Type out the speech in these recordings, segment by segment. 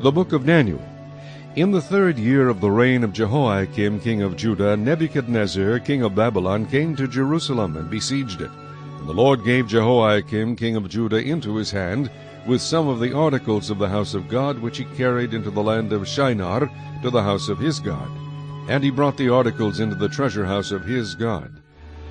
The Book of Daniel. In the 3rd year of the reign of Jehoiakim king of Judah, Nebuchadnezzar king of Babylon came to Jerusalem and besieged it. And the Lord gave Jehoiakim king of Judah into his hand, with some of the articles of the house of God, which he carried into the land of Shinar, to the house of his God. And he brought the articles into the treasure house of his God.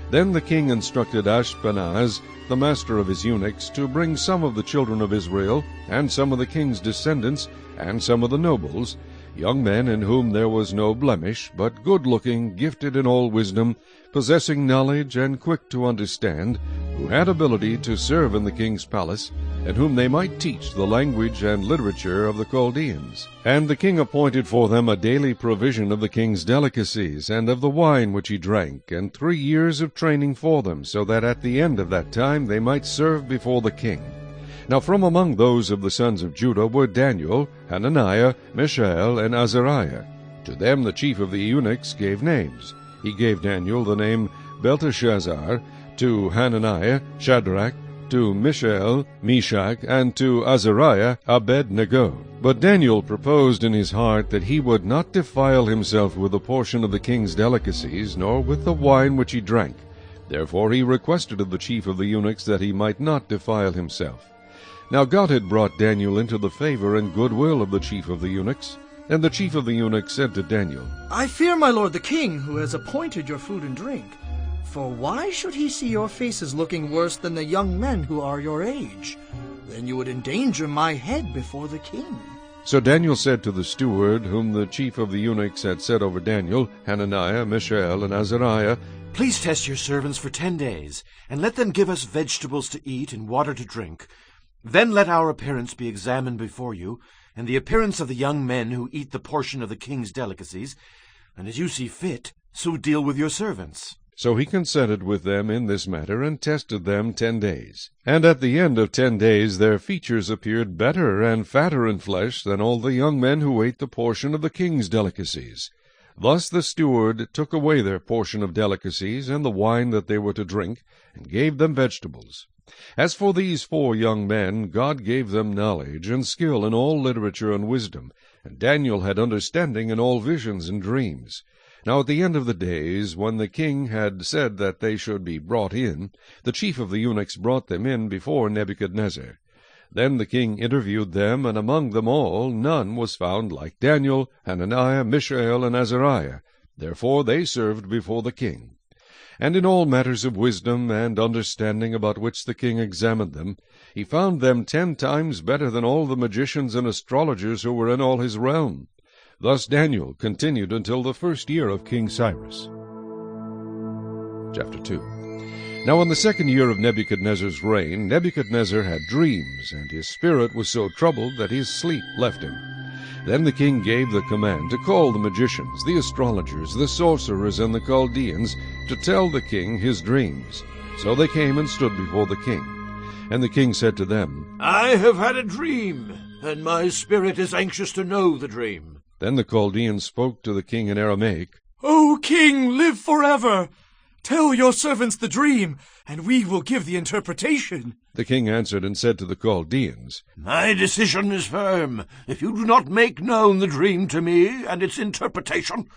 Then the king instructed Ashpenaz, the master of his eunuchs, to bring some of the children of Israel, and some of the king's descendants, and some of the nobles, young men in whom there was no blemish, but good-looking, gifted in all wisdom, possessing knowledge, and quick to understand, who had ability to serve in the king's palace, and whom they might teach the language and literature of the Chaldeans. And the king appointed for them a daily provision of the king's delicacies, and of the wine which he drank, and 3 years of training for them, so that at the end of that time they might serve before the king. Now from among those of the sons of Judah were Daniel, Hananiah, Mishael, and Azariah. To them the chief of the eunuchs gave names. He gave Daniel the name Belteshazzar, to Hananiah, Shadrach, to Mishael, Meshach, and to Azariah, Abednego. But Daniel proposed in his heart that he would not defile himself with a portion of the king's delicacies, nor with the wine which he drank. Therefore he requested of the chief of the eunuchs that he might not defile himself. Now God had brought Daniel into the favor and goodwill of the chief of the eunuchs. And the chief of the eunuchs said to Daniel, I fear my lord the king, who has appointed your food and drink. For why should he see your faces looking worse than the young men who are your age? Then you would endanger my head before the king. So Daniel said to the steward, whom the chief of the eunuchs had set over Daniel, Hananiah, Mishael, and Azariah, Please test your servants for 10 days, and let them give us vegetables to eat and water to drink. Then let our appearance be examined before you, and the appearance of the young men who eat the portion of the king's delicacies, and as you see fit, so deal with your servants. So he consented with them in this matter, and tested them 10 days. And at the end of 10 days their features appeared better and fatter in flesh than all the young men who ate the portion of the king's delicacies. Thus the steward took away their portion of delicacies, and the wine that they were to drink, and gave them vegetables. As for these 4 young men, God gave them knowledge and skill in all literature and wisdom, and Daniel had understanding in all visions and dreams. Now at the end of the days, when the king had said that they should be brought in, the chief of the eunuchs brought them in before Nebuchadnezzar. Then the king interviewed them, and among them all none was found like Daniel, Hananiah, Mishael, and Azariah. Therefore they served before the king. And in all matters of wisdom and understanding about which the king examined them, he found them 10 times better than all the magicians and astrologers who were in all his realm. Thus Daniel continued until the 1st year of King Cyrus. Chapter 2. Now in the 2nd year of Nebuchadnezzar's reign, Nebuchadnezzar had dreams, and his spirit was so troubled that his sleep left him. Then the king gave the command to call the magicians, the astrologers, the sorcerers, and the Chaldeans, to tell the king his dreams. So they came and stood before the king. And the king said to them, I have had a dream, and my spirit is anxious to know the dream. Then the Chaldeans spoke to the king in Aramaic, O king, live forever! Tell your servants the dream, and we will give the interpretation. The king answered and said to the Chaldeans, My decision is firm. If you do not make known the dream to me and its interpretation,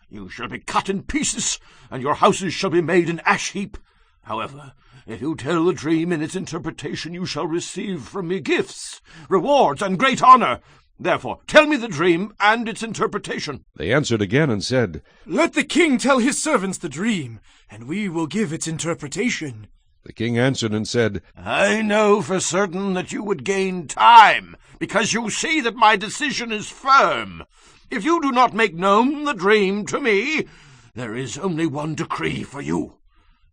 you shall be cut in pieces, and your houses shall be made an ash heap. However, if you tell the dream and its interpretation, you shall receive from me gifts, rewards, and great honor. Therefore, tell me the dream and its interpretation. They answered again and said, Let the king tell his servants the dream, and we will give its interpretation. The king answered and said, I know for certain that you would gain time, because you see that my decision is firm. If you do not make known the dream to me, there is only one decree for you.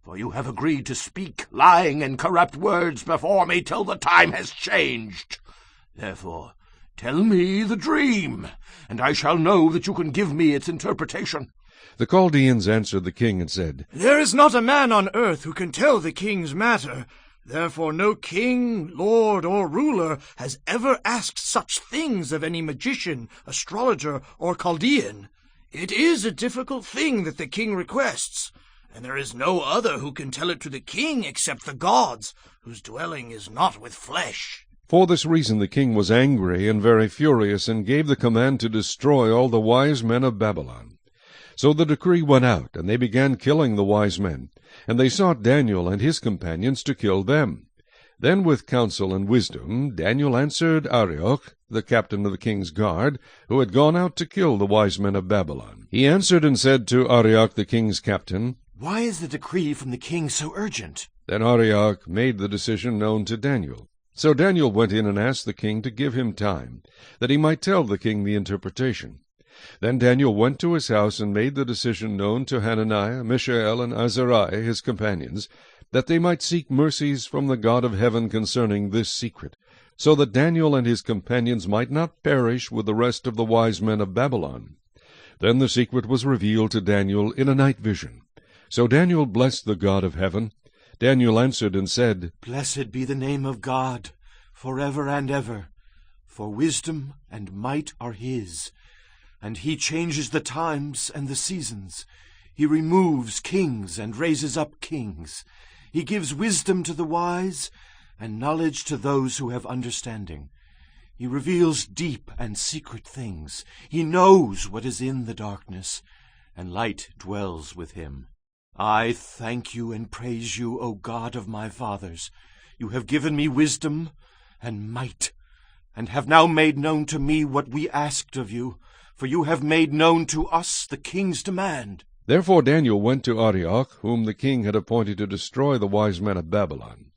For you have agreed to speak lying and corrupt words before me till the time has changed. Therefore, tell me the dream, and I shall know that you can give me its interpretation. The Chaldeans answered the king and said, There is not a man on earth who can tell the king's matter. Therefore no king, lord, or ruler has ever asked such things of any magician, astrologer, or Chaldean. It is a difficult thing that the king requests, and there is no other who can tell it to the king except the gods, whose dwelling is not with flesh. For this reason the king was angry and very furious, and gave the command to destroy all the wise men of Babylon. So the decree went out, and they began killing the wise men, and they sought Daniel and his companions to kill them. Then with counsel and wisdom Daniel answered Arioch, the captain of the king's guard, who had gone out to kill the wise men of Babylon. He answered and said to Arioch the king's captain, "Why is the decree from the king so urgent?" Then Arioch made the decision known to Daniel. So Daniel went in and asked the king to give him time, that he might tell the king the interpretation. Then Daniel went to his house and made the decision known to Hananiah, Mishael, and Azariah his companions, that they might seek mercies from the God of heaven concerning this secret, so that Daniel and his companions might not perish with the rest of the wise men of Babylon. Then the secret was revealed to Daniel in a night vision. So Daniel blessed the God of heaven. Daniel answered and said, "Blessed be the name of God, forever and ever, for wisdom and might are his. And he changes the times and the seasons. He removes kings and raises up kings. He gives wisdom to the wise, and knowledge to those who have understanding. He reveals deep and secret things. He knows what is in the darkness, and light dwells with him. I thank you and praise you, O God of my fathers. You have given me wisdom and might, and have now made known to me what we asked of you, for you have made known to us the king's demand." Therefore Daniel went to Arioch, whom the king had appointed to destroy the wise men of Babylon.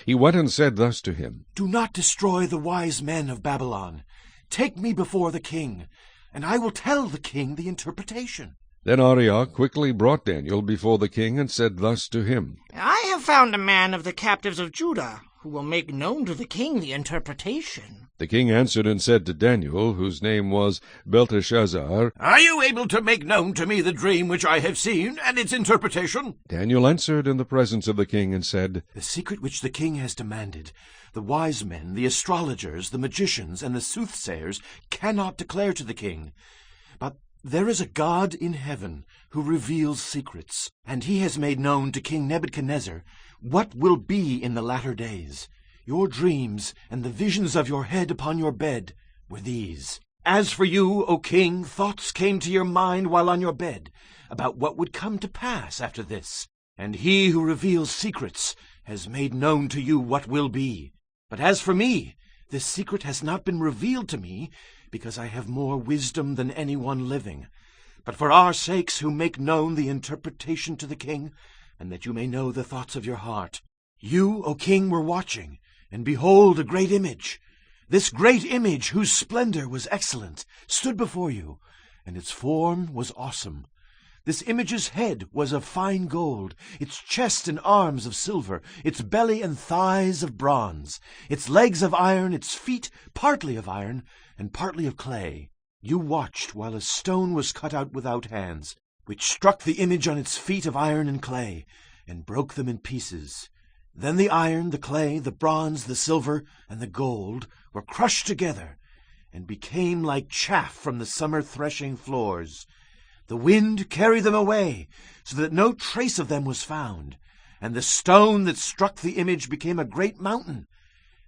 He went and said thus to him, "Do not destroy the wise men of Babylon. Take me before the king, and I will tell the king the interpretation." Then Arioch quickly brought Daniel before the king, and said thus to him, I have found a man of the captives of Judah, who will make known to the king the interpretation. The king answered and said to Daniel, whose name was Belteshazzar, Are you able to make known to me the dream which I have seen, and its interpretation? Daniel answered in the presence of the king, and said, "The secret which the king has demanded, the wise men, the astrologers, the magicians, and the soothsayers cannot declare to the king. But there is a God in heaven who reveals secrets, and he has made known to King Nebuchadnezzar what will be in the latter days. Your dreams and the visions of your head upon your bed were these. As for you, O king, thoughts came to your mind while on your bed about what would come to pass after this. And he who reveals secrets has made known to you what will be. But as for me, this secret has not been revealed to me, because I have more wisdom than anyone living. But for our sakes who make known the interpretation to the king, and that you may know the thoughts of your heart. You, O king, were watching, and behold a great image. This great image, whose splendor was excellent, stood before you, and its form was awesome. This image's head was of fine gold, its chest and arms of silver, its belly and thighs of bronze, its legs of iron, its feet partly of iron and partly of clay. You watched while a stone was cut out without hands, which struck the image on its feet of iron and clay, and broke them in pieces. Then the iron, the clay, the bronze, the silver, and the gold were crushed together, and became like chaff from the summer threshing floors. The wind carried them away, so that no trace of them was found, and the stone that struck the image became a great mountain,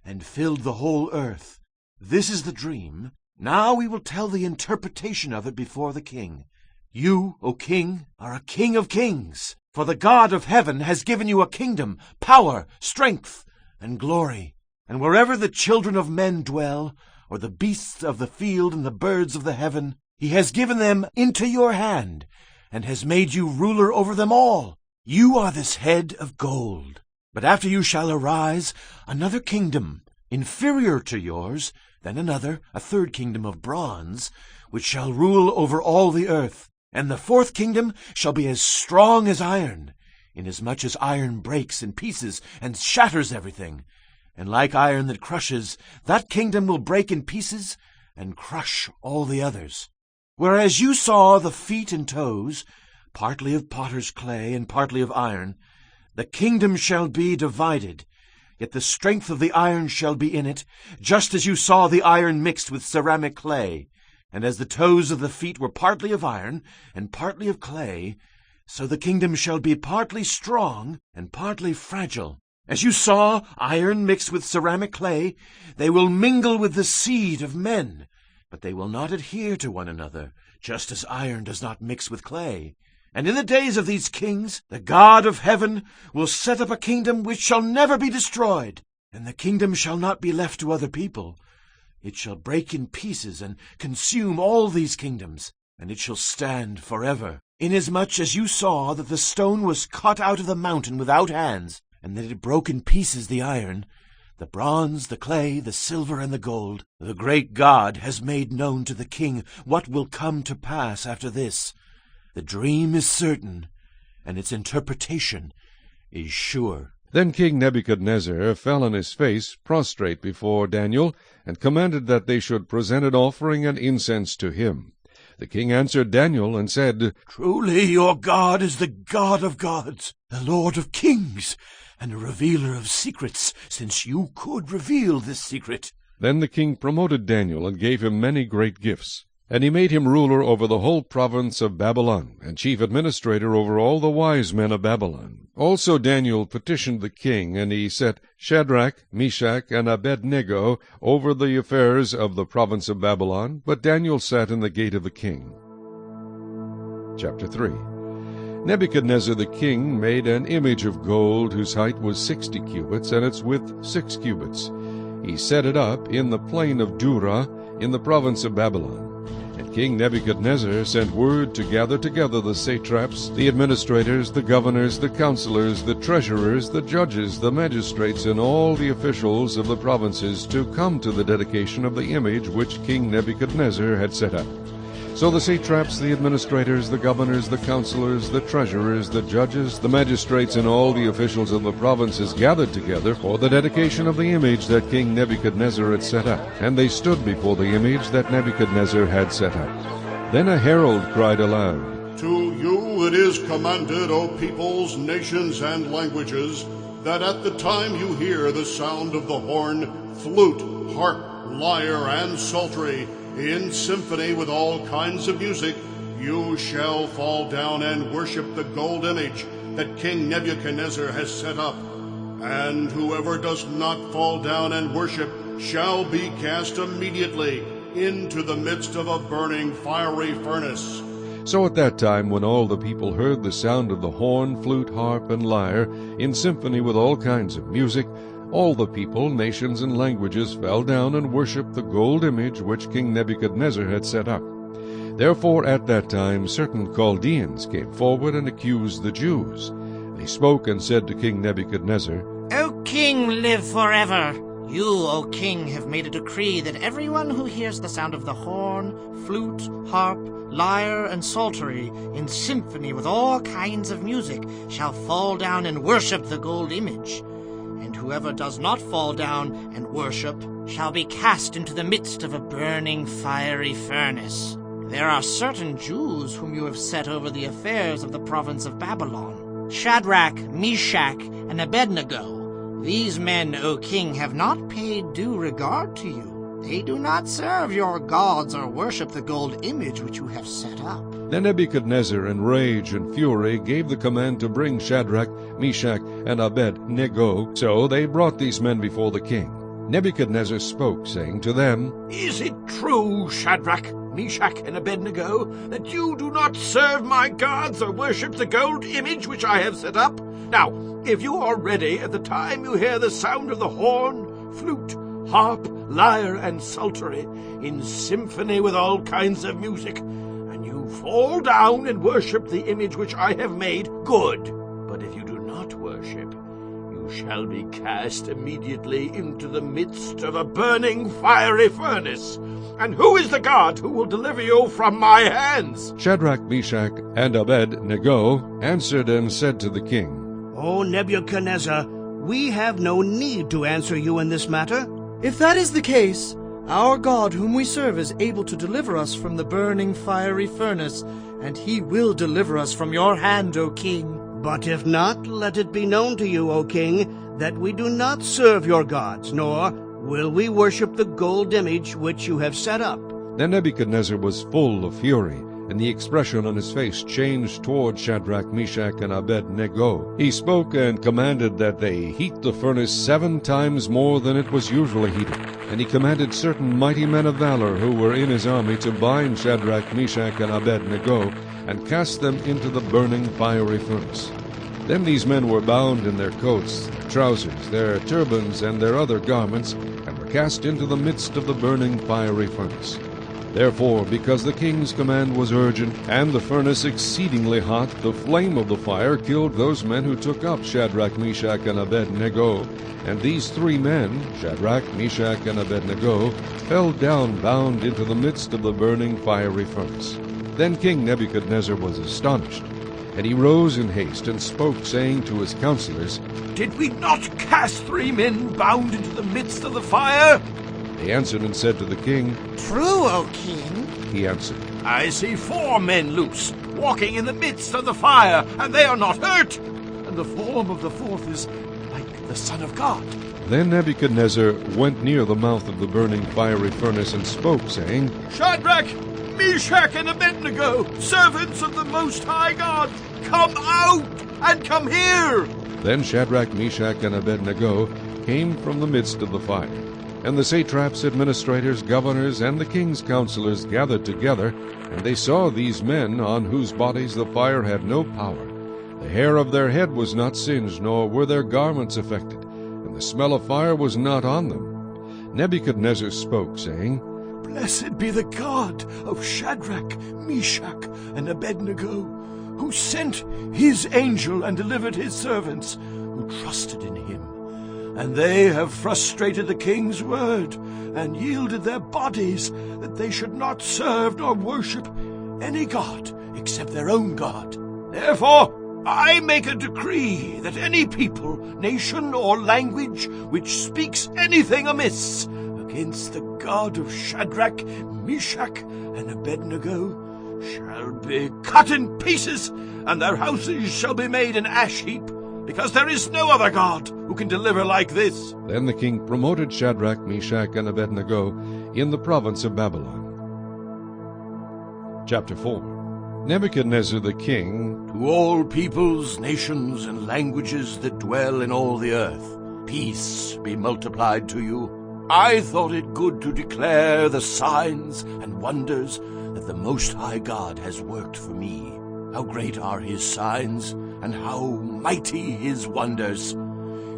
and filled the whole earth. This is the dream. Now we will tell the interpretation of it before the king. You, O king, are a king of kings, for the God of heaven has given you a kingdom, power, strength, and glory. And wherever the children of men dwell, or the beasts of the field and the birds of the heaven, he has given them into your hand, and has made you ruler over them all. You are this head of gold. But after you shall arise another kingdom, inferior to yours, then another, a third kingdom of bronze, which shall rule over all the earth. And the fourth kingdom shall be as strong as iron, inasmuch as iron breaks in pieces and shatters everything. And like iron that crushes, that kingdom will break in pieces and crush all the others. Whereas you saw the feet and toes, partly of potter's clay and partly of iron, the kingdom shall be divided, yet the strength of the iron shall be in it, just as you saw the iron mixed with ceramic clay. And as the toes of the feet were partly of iron and partly of clay, so the kingdom shall be partly strong and partly fragile. As you saw iron mixed with ceramic clay, they will mingle with the seed of men, but they will not adhere to one another, just as iron does not mix with clay. And in the days of these kings, the God of heaven will set up a kingdom which shall never be destroyed, and the kingdom shall not be left to other people. It shall break in pieces and consume all these kingdoms, and it shall stand forever. Inasmuch as you saw that the stone was cut out of the mountain without hands, and that it broke in pieces the iron, the bronze, the clay, the silver, and the gold, the great God has made known to the king what will come to pass after this. The dream is certain, and its interpretation is sure. Then King Nebuchadnezzar fell on his face, prostrate before Daniel, and commanded that they should present an offering and incense to him. The king answered Daniel and said, Truly your God is the God of gods, the Lord of kings, and a revealer of secrets, since you could reveal this secret. Then the king promoted Daniel and gave him many great gifts. And he made him ruler over the whole province of Babylon, and chief administrator over all the wise men of Babylon. Also Daniel petitioned the king, and he set Shadrach, Meshach, and Abednego over the affairs of the province of Babylon, but Daniel sat in the gate of the king. Chapter 3. Nebuchadnezzar the king made an image of gold, whose height was 60 cubits, and its width 6 cubits. He set it up in the plain of Dura, in the province of Babylon. And King Nebuchadnezzar sent word to gather together the satraps, the administrators, the governors, the counselors, the treasurers, the judges, the magistrates, and all the officials of the provinces to come to the dedication of the image which King Nebuchadnezzar had set up. So the satraps, the administrators, the governors, the counselors, the treasurers, the judges, the magistrates, and all the officials of the provinces gathered together for the dedication of the image that King Nebuchadnezzar had set up. And they stood before the image that Nebuchadnezzar had set up. Then a herald cried aloud, To you it is commanded, O peoples, nations, and languages, that at the time you hear the sound of the horn, flute, harp, lyre, and psaltery, in symphony with all kinds of music, you shall fall down and worship the gold image that King Nebuchadnezzar has set up. And whoever does not fall down and worship shall be cast immediately into the midst of a burning fiery furnace. So at that time, when all the people heard the sound of the horn, flute, harp, and lyre, in symphony with all kinds of music, all the people, nations, and languages fell down and worshipped the gold image which King Nebuchadnezzar had set up. Therefore at that time certain Chaldeans came forward and accused the Jews. They spoke and said to King Nebuchadnezzar, O king, live forever! You, O king, have made a decree that everyone who hears the sound of the horn, flute, harp, lyre, and psaltery, in symphony with all kinds of music, shall fall down and worship the gold image. And whoever does not fall down and worship shall be cast into the midst of a burning fiery furnace. There are certain Jews whom you have set over the affairs of the province of Babylon, Shadrach, Meshach, and Abednego. These men, O king, have not paid due regard to you. They do not serve your gods or worship the gold image which you have set up. Then Nebuchadnezzar, in rage and fury, gave the command to bring Shadrach, Meshach, and Abednego. So they brought these men before the king. Nebuchadnezzar spoke, saying to them, Is it true, Shadrach, Meshach, and Abednego, that you do not serve my gods or worship the gold image which I have set up? Now, if you are ready at the time you hear the sound of the horn, flute, harp, lyre, and psaltery, in symphony with all kinds of music, and you fall down and worship the image which I have made, good. But if you do not worship, you shall be cast immediately into the midst of a burning fiery furnace. And who is the God who will deliver you from my hands? Shadrach, Meshach, and Abednego answered and said to the king, O Nebuchadnezzar, we have no need to answer you in this matter. If that is the case, our God whom we serve is able to deliver us from the burning fiery furnace, and he will deliver us from your hand, O king. But if not, let it be known to you, O king, that we do not serve your gods, nor will we worship the gold image which you have set up. Then Nebuchadnezzar was full of fury, and the expression on his face changed toward Shadrach, Meshach, and Abednego. He spoke and commanded that they heat the furnace 7 times more than it was usually heated. And he commanded certain mighty men of valor who were in his army to bind Shadrach, Meshach, and Abednego, and cast them into the burning fiery furnace. Then these men were bound in their coats, their trousers, their turbans, and their other garments, and were cast into the midst of the burning fiery furnace. Therefore, because the king's command was urgent, and the furnace exceedingly hot, the flame of the fire killed those men who took up Shadrach, Meshach, and Abednego. And these 3 men, Shadrach, Meshach, and Abednego, fell down bound into the midst of the burning fiery furnace. Then King Nebuchadnezzar was astonished, and he rose in haste and spoke, saying to his counselors, Did we not cast 3 men bound into the midst of the fire? They answered and said to the king, True, O king. He answered, I see 4 men loose, walking in the midst of the fire, and they are not hurt. And the form of the 4th is like the Son of God. Then Nebuchadnezzar went near the mouth of the burning fiery furnace and spoke, saying, Shadrach, Meshach, and Abednego, servants of the Most High God, come out and come here. Then Shadrach, Meshach, and Abednego came from the midst of the fire. And the satraps, administrators, governors, and the king's counselors gathered together, and they saw these men, on whose bodies the fire had no power. The hair of their head was not singed, nor were their garments affected, and the smell of fire was not on them. Nebuchadnezzar spoke, saying, Blessed be the God of Shadrach, Meshach, and Abednego, who sent his angel and delivered his servants, who trusted in him. And they have frustrated the king's word, and yielded their bodies, that they should not serve nor worship any god except their own God. Therefore, I make a decree that any people, nation, or language which speaks anything amiss against the God of Shadrach, Meshach, and Abednego shall be cut in pieces, and their houses shall be made an ash heap, because there is no other God who can deliver like this. Then the king promoted Shadrach, Meshach, and Abednego in the province of Babylon. Chapter 4. Nebuchadnezzar the king, To all peoples, nations, and languages that dwell in all the earth, peace be multiplied to you. I thought it good to declare the signs and wonders that the Most High God has worked for me. How great are his signs, and how mighty his wonders.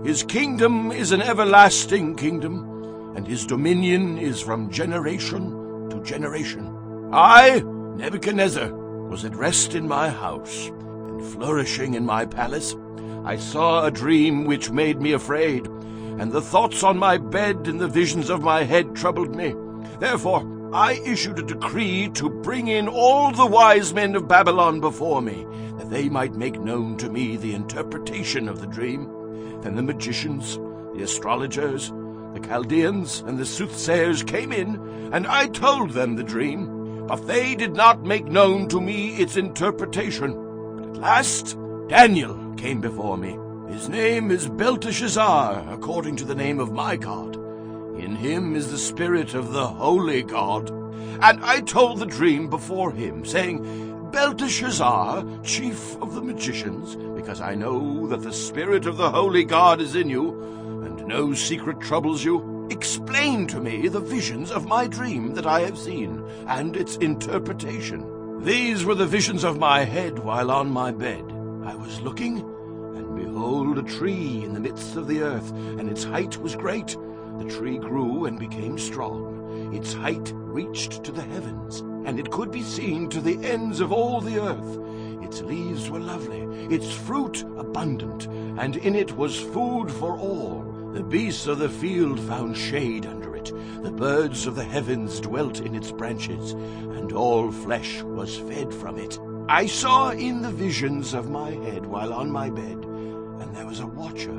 His kingdom is an everlasting kingdom, and his dominion is from generation to generation. I, Nebuchadnezzar, was at rest in my house, and flourishing in my palace. I saw a dream which made me afraid, and the thoughts on my bed and the visions of my head troubled me. Therefore I issued a decree to bring in all the wise men of Babylon before me, that they might make known to me the interpretation of the dream. Then the magicians, the astrologers, the Chaldeans, and the soothsayers came in, and I told them the dream, but they did not make known to me its interpretation. But at last Daniel came before me. His name is Belteshazzar, according to the name of my God. In him is the spirit of the holy God. And I told the dream before him, saying, Belteshazzar, chief of the magicians, because I know that the spirit of the holy God is in you, and no secret troubles you, explain to me the visions of my dream that I have seen, and its interpretation. These were the visions of my head while on my bed. I was looking, and behold, a tree in the midst of the earth, and its height was great. The tree grew and became strong. Its height reached to the heavens, and it could be seen to the ends of all the earth. Its leaves were lovely, its fruit abundant, and in it was food for all. The beasts of the field found shade under it. The birds of the heavens dwelt in its branches, and all flesh was fed from it. I saw in the visions of my head while on my bed, and there was a watcher,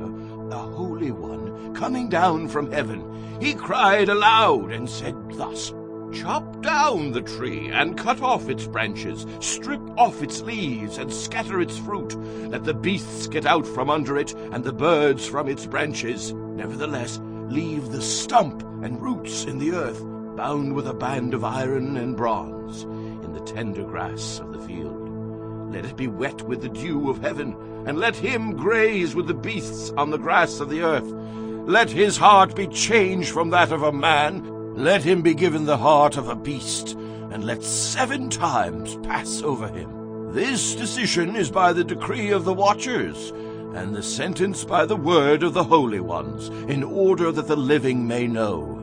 a holy one, coming down from heaven. He cried aloud and said thus, Chop down the tree and cut off its branches, strip off its leaves and scatter its fruit. Let the beasts get out from under it and the birds from its branches. Nevertheless, leave the stump and roots in the earth, bound with a band of iron and bronze. In the tender grass of the field. Let it be wet with the dew of heaven, and let him graze with the beasts on the grass of the earth. Let his heart be changed from that of a man. Let him be given the heart of a beast, and let 7 times pass over him. This decision is by the decree of the watchers, and the sentence by the word of the holy ones, in order that the living may know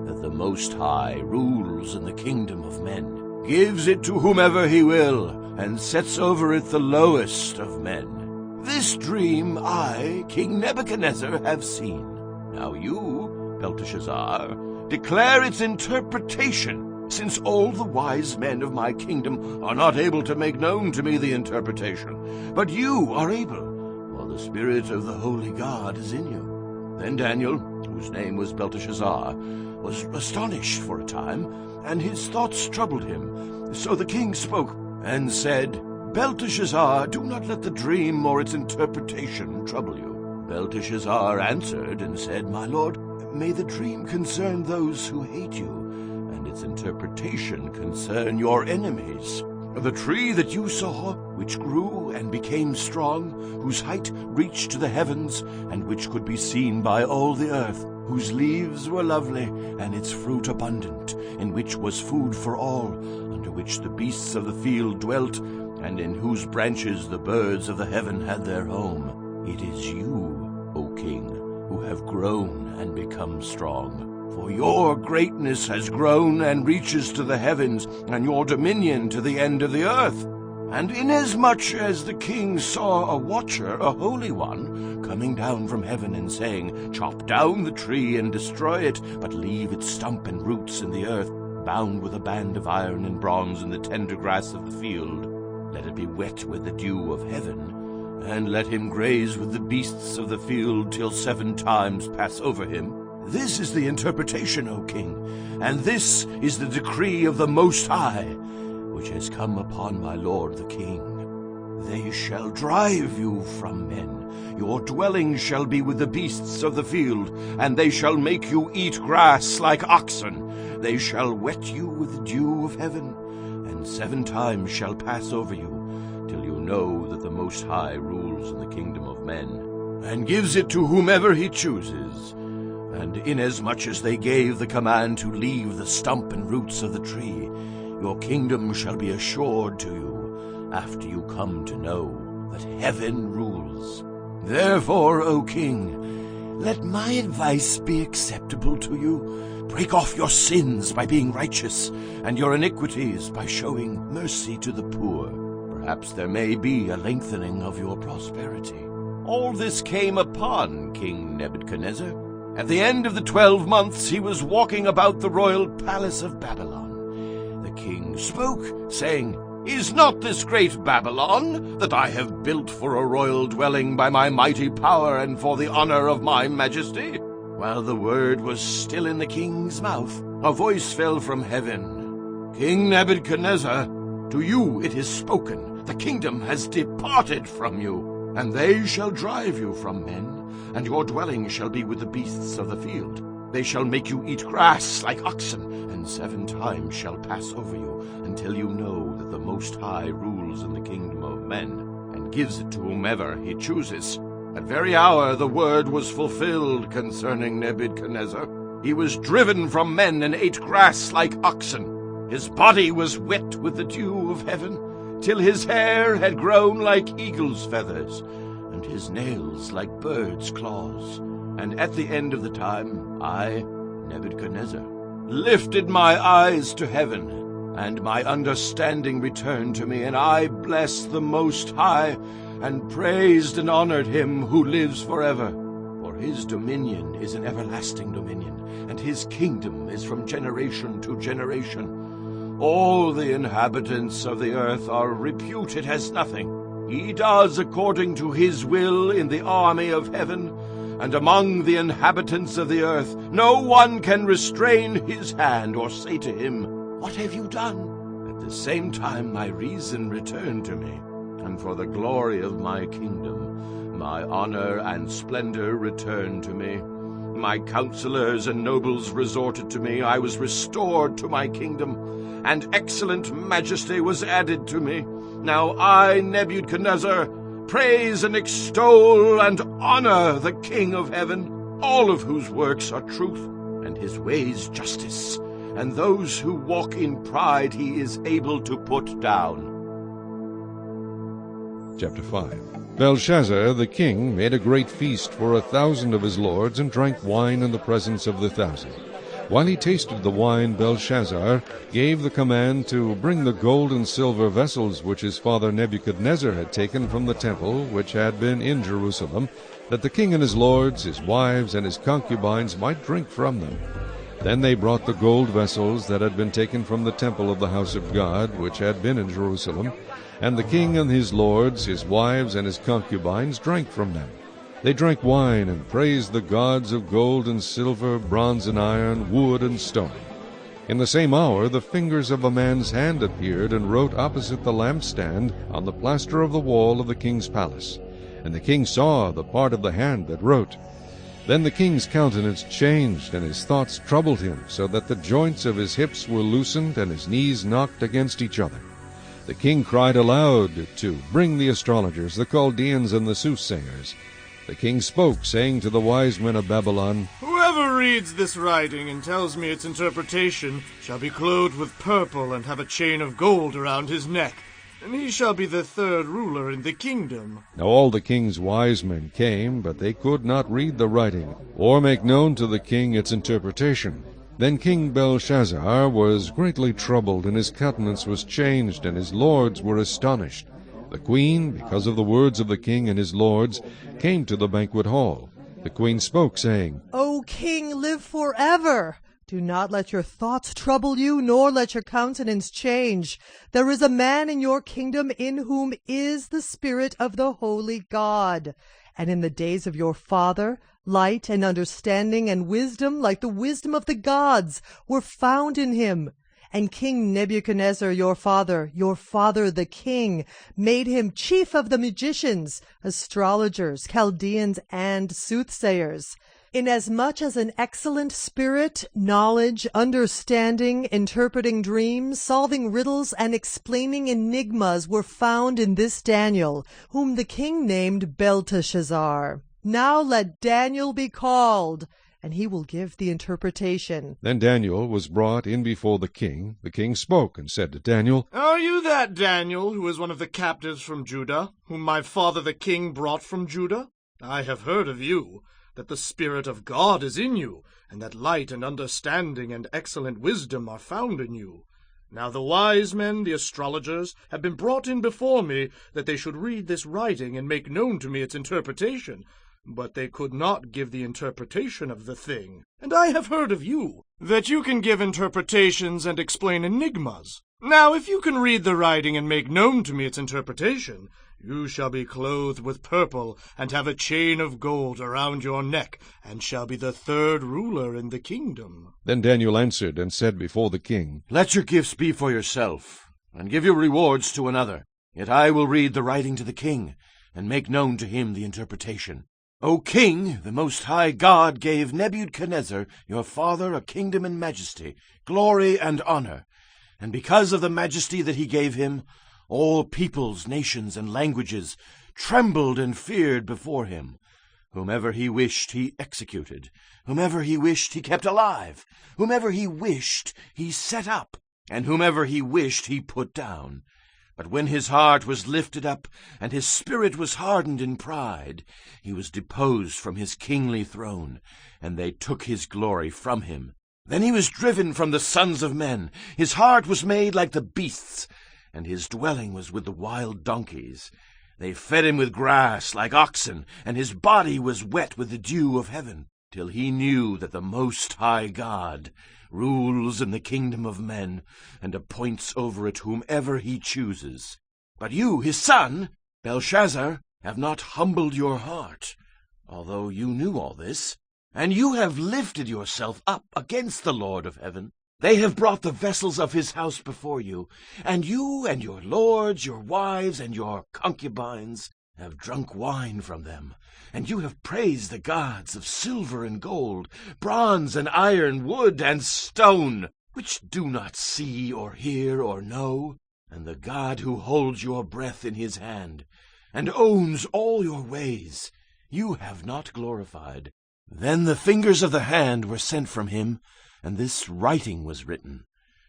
that the Most High rules in the kingdom of men, gives it to whomever he will, and sets over it the lowest of men. This dream I, King Nebuchadnezzar, have seen. Now you, Belteshazzar, declare its interpretation, since all the wise men of my kingdom are not able to make known to me the interpretation. But you are able, for the Spirit of the Holy God is in you. Then Daniel, whose name was Belteshazzar, was astonished for a time, and his thoughts troubled him. So the king spoke and said, Belteshazzar, do not let the dream or its interpretation trouble you. Belteshazzar answered and said, My lord, may the dream concern those who hate you, and its interpretation concern your enemies. The tree that you saw, which grew and became strong, whose height reached to the heavens, and which could be seen by all the earth, whose leaves were lovely, and its fruit abundant, in which was food for all, under which the beasts of the field dwelt, and in whose branches the birds of the heaven had their home. It is you, O king, who have grown and become strong. For your greatness has grown and reaches to the heavens, and your dominion to the end of the earth. And inasmuch as the king saw a watcher, a holy one, coming down from heaven and saying, Chop down the tree and destroy it, but leave its stump and roots in the earth, bound with a band of iron and bronze in the tender grass of the field, let it be wet with the dew of heaven, and let him graze with the beasts of the field till 7 times pass over him. This is the interpretation, O king, and this is the decree of the Most High, which has come upon my lord the king. They shall drive you from men. Your dwelling shall be with the beasts of the field, and they shall make you eat grass like oxen. They shall wet you with the dew of heaven, and 7 times shall pass over you, till you know that the Most High rules in the kingdom of men, and gives it to whomever he chooses. And inasmuch as they gave the command to leave the stump and roots of the tree, your kingdom shall be assured to you, after you come to know that heaven rules. Therefore, O king, let my advice be acceptable to you. Break off your sins by being righteous, and your iniquities by showing mercy to the poor. Perhaps there may be a lengthening of your prosperity. All this came upon King Nebuchadnezzar. At the end of the 12 months he was walking about the royal palace of Babylon. The king spoke, saying, Is not this great Babylon, that I have built for a royal dwelling by my mighty power and for the honor of my majesty? While the word was still in the king's mouth, a voice fell from heaven. King Nebuchadnezzar, to you it is spoken, the kingdom has departed from you, and they shall drive you from men, and your dwelling shall be with the beasts of the field. They shall make you eat grass like oxen, and 7 times shall pass over you, until you know that the Most High rules in the kingdom of men, and gives it to whomever he chooses. That very hour the word was fulfilled concerning Nebuchadnezzar. He was driven from men and ate grass like oxen. His body was wet with the dew of heaven, till his hair had grown like eagle's feathers, and his nails like birds' claws. And at the end of the time, I, Nebuchadnezzar, lifted my eyes to heaven, and my understanding returned to me, and I blessed the Most High, and praised and honored him who lives forever. For his dominion is an everlasting dominion, and his kingdom is from generation to generation. All the inhabitants of the earth are reputed as nothing. He does according to his will in the army of heaven, and among the inhabitants of the earth no one can restrain his hand or say to him, What have you done? At the same time my reason returned to me, and for the glory of my kingdom my honor and splendor returned to me. My counselors and nobles resorted to me. I was restored to my kingdom, and excellent majesty was added to me. Now I, Nebuchadnezzar, praise and extol and honor the King of heaven, all of whose works are truth, and his ways justice, and those who walk in pride he is able to put down. Chapter 5. Belshazzar the king made a great feast for 1,000 of his lords, and drank wine in the presence of the 1,000. While he tasted the wine, Belshazzar gave the command to bring the gold and silver vessels which his father Nebuchadnezzar had taken from the temple which had been in Jerusalem, that the king and his lords, his wives, and his concubines might drink from them. Then they brought the gold vessels that had been taken from the temple of the house of God, which had been in Jerusalem, and the king and his lords, his wives, and his concubines drank from them. They drank wine and praised the gods of gold and silver, bronze and iron, wood and stone. In the same hour the fingers of a man's hand appeared and wrote opposite the lampstand on the plaster of the wall of the king's palace. And the king saw the part of the hand that wrote. Then the king's countenance changed, and his thoughts troubled him, so that the joints of his hips were loosened, and his knees knocked against each other. The king cried aloud to bring the astrologers, the Chaldeans, and the soothsayers. The king spoke, saying to the wise men of Babylon, Whoever reads this writing and tells me its interpretation shall be clothed with purple and have a chain of gold around his neck, and he shall be the third ruler in the kingdom. Now all the king's wise men came, but they could not read the writing, or make known to the king its interpretation. Then King Belshazzar was greatly troubled, and his countenance was changed, and his lords were astonished. The queen, because of the words of the king and his lords, came to the banquet hall. The queen spoke, saying, O king, live forever! Do not let your thoughts trouble you, nor let your countenance change. There is a man in your kingdom in whom is the Spirit of the holy God. And in the days of your father, light and understanding and wisdom, like the wisdom of the gods, were found in him. And King Nebuchadnezzar your father the king, made him chief of the magicians, astrologers, Chaldeans, and soothsayers. Inasmuch as an excellent spirit, knowledge, understanding, interpreting dreams, solving riddles, and explaining enigmas were found in this Daniel, whom the king named Belteshazzar. Now let Daniel be called, and he will give the interpretation. Then Daniel was brought in before the king. The king spoke and said to Daniel, Are you that Daniel, who is one of the captives from Judah, whom my father the king brought from Judah? I have heard of you, that the Spirit of God is in you, and that light and understanding and excellent wisdom are found in you. Now the wise men, the astrologers, have been brought in before me, that they should read this writing and make known to me its interpretation. But they could not give the interpretation of the thing. And I have heard of you, that you can give interpretations and explain enigmas. Now if you can read the writing and make known to me its interpretation, you shall be clothed with purple, and have a chain of gold around your neck, and shall be the third ruler in the kingdom. Then Daniel answered and said before the king, Let your gifts be for yourself, and give your rewards to another. Yet I will read the writing to the king, and make known to him the interpretation. O king, the Most High God gave Nebuchadnezzar, your father, a kingdom and majesty, glory and honor. And because of the majesty that he gave him, all peoples, nations, and languages trembled and feared before him. Whomever he wished he executed, whomever he wished he kept alive, whomever he wished he set up, and whomever he wished he put down. But when his heart was lifted up, and his spirit was hardened in pride, he was deposed from his kingly throne, and they took his glory from him. Then he was driven from the sons of men, his heart was made like the beasts, and his dwelling was with the wild donkeys. They fed him with grass like oxen, and his body was wet with the dew of heaven, till he knew that the Most High God rules in the kingdom of men, and appoints over it whomever he chooses. But you, his son, Belshazzar, have not humbled your heart, although you knew all this, and you have lifted yourself up against the Lord of heaven. They have brought the vessels of his house before you, and you and your lords, your wives, and your concubines have drunk wine from them, and you have praised the gods of silver and gold, bronze and iron, wood and stone, which do not see or hear or know, and the God who holds your breath in his hand, and owns all your ways, you have not glorified. Then the fingers of the hand were sent from him, and this writing was written.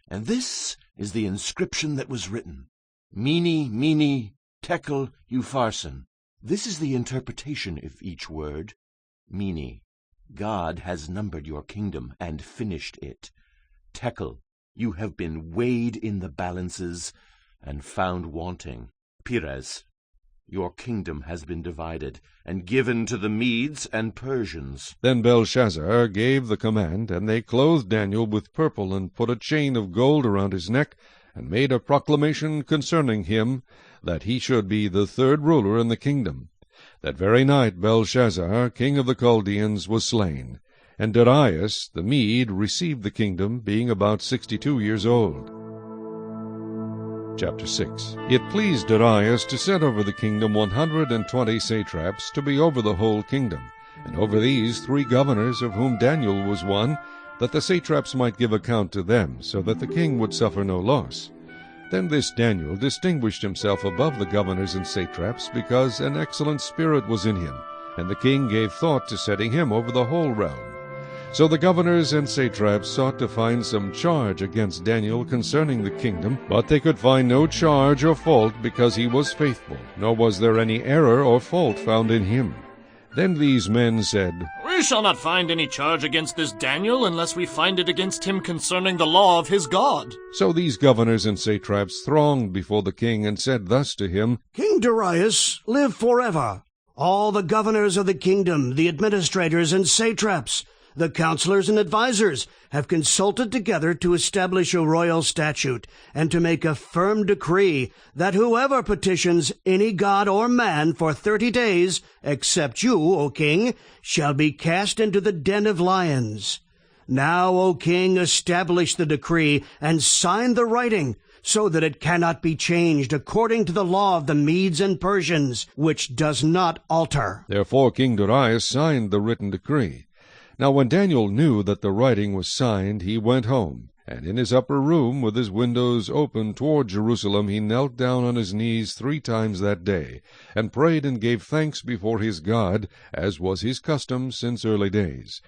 And this is the inscription that was written: Mene, Mene, Tekel, Upharsin. This is the interpretation of each word. Mene, God has numbered your kingdom and finished it. Tekel, you have been weighed in the balances and found wanting. Peres, your kingdom has been divided and given to the Medes and Persians. Then Belshazzar gave the command, and they clothed Daniel with purple, and put a chain of gold around his neck, and made a proclamation concerning him, that he should be the third ruler in the kingdom. That very night Belshazzar, king of the Chaldeans, was slain, and Darius the Mede received the kingdom, being about 62 years old. Chapter 6. It pleased Darius to set over the kingdom 120 satraps, to be over the whole kingdom, and over these 3 governors, of whom Daniel was one, that the satraps might give account to them, so that the king would suffer no loss. Then this Daniel distinguished himself above the governors and satraps, because an excellent spirit was in him, and the king gave thought to setting him over the whole realm. So the governors and satraps sought to find some charge against Daniel concerning the kingdom, but they could find no charge or fault, because he was faithful, nor was there any error or fault found in him. Then these men said, We shall not find any charge against this Daniel, unless we find it against him concerning the law of his God. So these governors and satraps thronged before the king, and said thus to him, King Darius, live forever. All the governors of the kingdom, the administrators and satraps, the counselors and advisers, have consulted together to establish a royal statute, and to make a firm decree that whoever petitions any god or man for 30 days, except you, O king, shall be cast into the den of lions. Now, O king, establish the decree, and sign the writing, so that it cannot be changed according to the law of the Medes and Persians, which does not alter. Therefore King Darius signed the written decree. Now when Daniel knew that the writing was signed, he went home, and in his upper room, with his windows open toward Jerusalem, he knelt down on his knees 3 times that day, and prayed and gave thanks before his God, as was his custom since early days.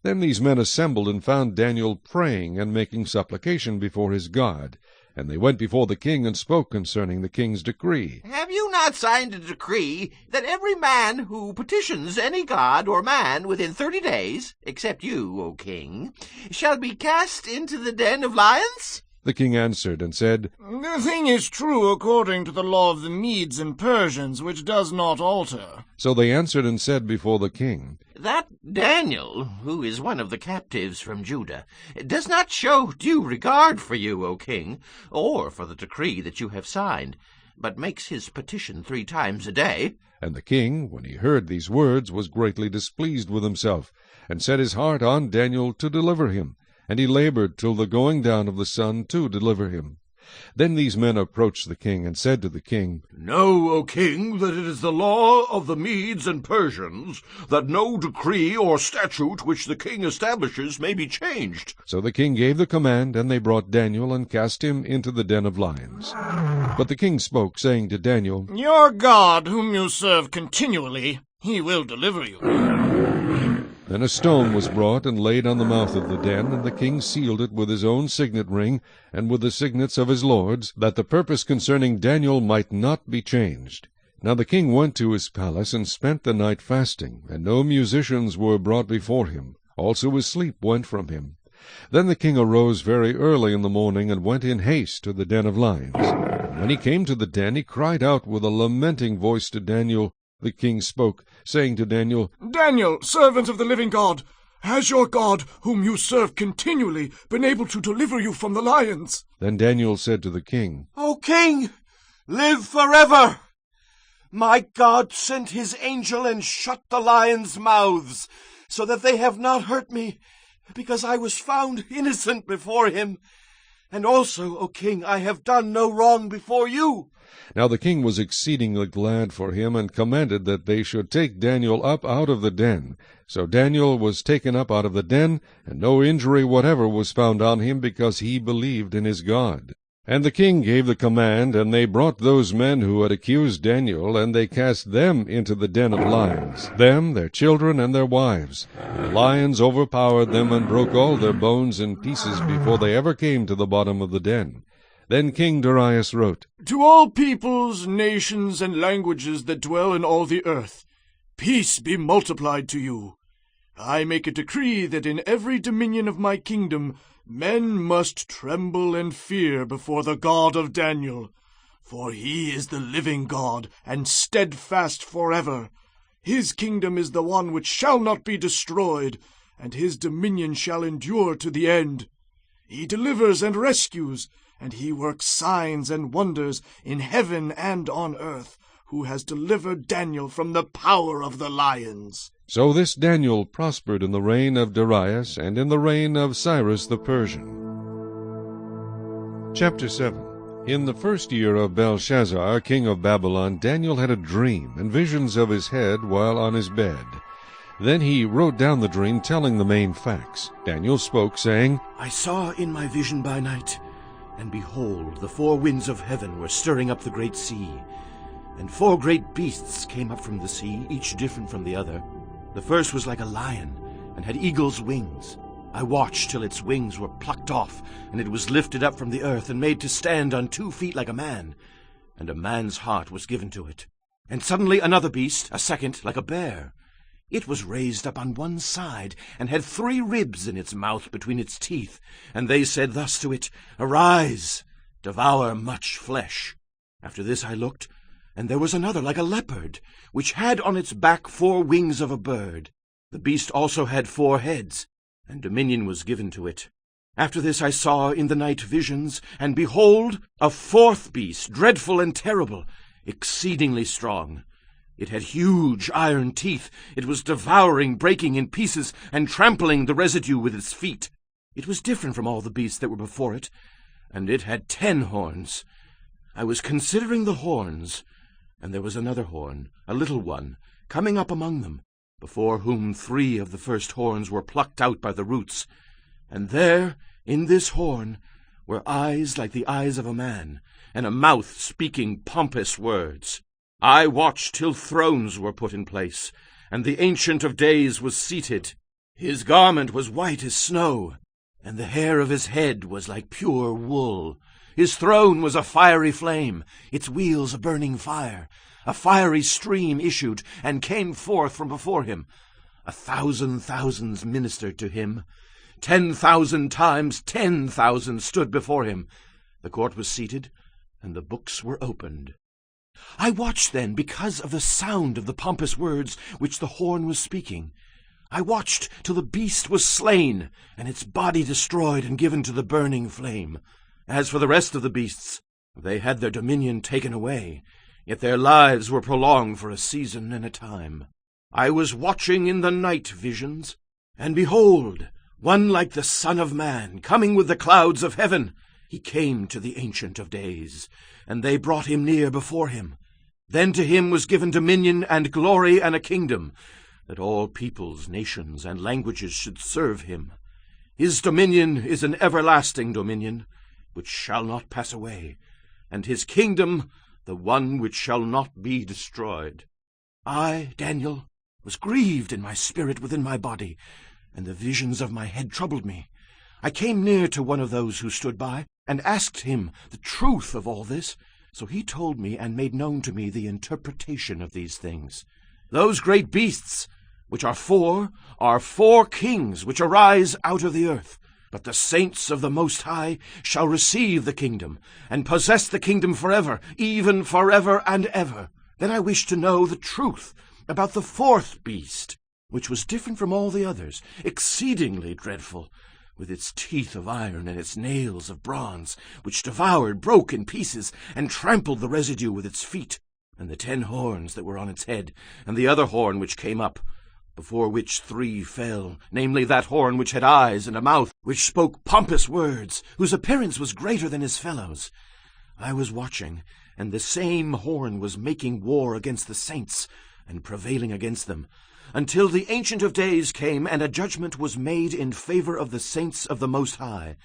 Then these men assembled and found Daniel praying and making supplication before his God. And they went before the king and spoke concerning the king's decree. Have you not signed a decree that every man who petitions any god or man within 30 days, except you, O king, shall be cast into the den of lions? The king answered and said, The thing is true according to the law of the Medes and Persians, which does not alter. So they answered and said before the king, That Daniel, who is one of the captives from Judah, does not show due regard for you, O king, or for the decree that you have signed, but makes his petition 3 times a day. And the king, when he heard these words, was greatly displeased with himself, and set his heart on Daniel to deliver him. And he labored till the going down of the sun to deliver him. Then these men approached the king, and said to the king, Know, O king, that it is the law of the Medes and Persians, that no decree or statute which the king establishes may be changed. So the king gave the command, and they brought Daniel, and cast him into the den of lions. But the king spoke, saying to Daniel, Your God, whom you serve continually, he will deliver you. Then a stone was brought and laid on the mouth of the den, and the king sealed it with his own signet ring, and with the signets of his lords, that the purpose concerning Daniel might not be changed. Now the king went to his palace, and spent the night fasting, and no musicians were brought before him. Also his sleep went from him. Then the king arose very early in the morning, and went in haste to the den of lions. And when he came to the den, he cried out with a lamenting voice to Daniel. The king spoke, saying to Daniel, Daniel, servant of the living God, has your God, whom you serve continually, been able to deliver you from the lions? Then Daniel said to the king, O king, live forever! My God sent his angel and shut the lions' mouths, so that they have not hurt me, because I was found innocent before him. And also, O king, I have done no wrong before you. Now the king was exceedingly glad for him, and commanded that they should take Daniel up out of the den. So Daniel was taken up out of the den, and no injury whatever was found on him, because he believed in his God. And the king gave the command, and they brought those men who had accused Daniel, and they cast them into the den of lions, them, their children, and their wives. And the lions overpowered them, and broke all their bones in pieces before they ever came to the bottom of the den. Then King Darius wrote, To all peoples, nations, and languages that dwell in all the earth, peace be multiplied to you. I make a decree that in every dominion of my kingdom men must tremble and fear before the God of Daniel, for he is the living God, and steadfast forever. His kingdom is the one which shall not be destroyed, and his dominion shall endure to the end. He delivers and rescues, and he works signs and wonders in heaven and on earth, who has delivered Daniel from the power of the lions. So this Daniel prospered in the reign of Darius, and in the reign of Cyrus the Persian. Chapter 7. In the first year of Belshazzar, king of Babylon, Daniel had a dream, and visions of his head while on his bed. Then he wrote down the dream, telling the main facts. Daniel spoke, saying, I saw in my vision by night, and behold, the four winds of heaven were stirring up the great sea. And four great beasts came up from the sea, each different from the other. The first was like a lion, and had eagle's wings. I watched till its wings were plucked off, and it was lifted up from the earth, and made to stand on 2 feet like a man. And a man's heart was given to it. And suddenly another beast, a second, like a bear. It was raised up on one side, and had 3 ribs in its mouth between its teeth. And they said thus to it, Arise, devour much flesh. After this I looked, and there was another like a leopard, which had on its back 4 wings of a bird. The beast also had 4 heads, and dominion was given to it. After this I saw in the night visions, and behold, a 4th beast, dreadful and terrible, exceedingly strong. It had huge iron teeth. It was devouring, breaking in pieces, and trampling the residue with its feet. It was different from all the beasts that were before it, and it had 10 horns. I was considering the horns, and there was another horn, a little one, coming up among them, before whom 3 of the first horns were plucked out by the roots. And there, in this horn, were eyes like the eyes of a man, and a mouth speaking pompous words. I watched till thrones were put in place, and the Ancient of Days was seated. His garment was white as snow, and the hair of his head was like pure wool. His throne was a fiery flame, its wheels a burning fire. A fiery stream issued and came forth from before him. 1,000 thousands ministered to him. 10,000 times 10,000 stood before him. The court was seated, and the books were opened. I watched then because of the sound of the pompous words which the horn was speaking. I watched till the beast was slain, and its body destroyed and given to the burning flame. As for the rest of the beasts, they had their dominion taken away, yet their lives were prolonged for a season and a time. I was watching in the night visions, and behold, one like the Son of Man, coming with the clouds of heaven. He came to the Ancient of Days, and they brought him near before him. Then to him was given dominion and glory and a kingdom, that all peoples, nations, and languages should serve him. His dominion is an everlasting dominion, which shall not pass away, and his kingdom the one which shall not be destroyed. I, Daniel, was grieved in my spirit within my body, and the visions of my head troubled me. I came near to one of those who stood by, and asked him the truth of all this. So he told me and made known to me the interpretation of these things. Those great beasts, which are 4 kings which arise out of the earth. But the saints of the Most High shall receive the kingdom, and possess the kingdom forever, even forever and ever. Then I wished to know the truth about the 4th beast, which was different from all the others, exceedingly dreadful, with its teeth of iron and its nails of bronze, which devoured, broke in pieces, and trampled the residue with its feet, and the 10 horns that were on its head, and the other horn which came up, before which 3 fell, namely that horn which had eyes and a mouth, which spoke pompous words, whose appearance was greater than his fellows. I was watching, and the same horn was making war against the saints, and prevailing against them, until the Ancient of Days came, and a judgment was made in favor of the saints of the Most High,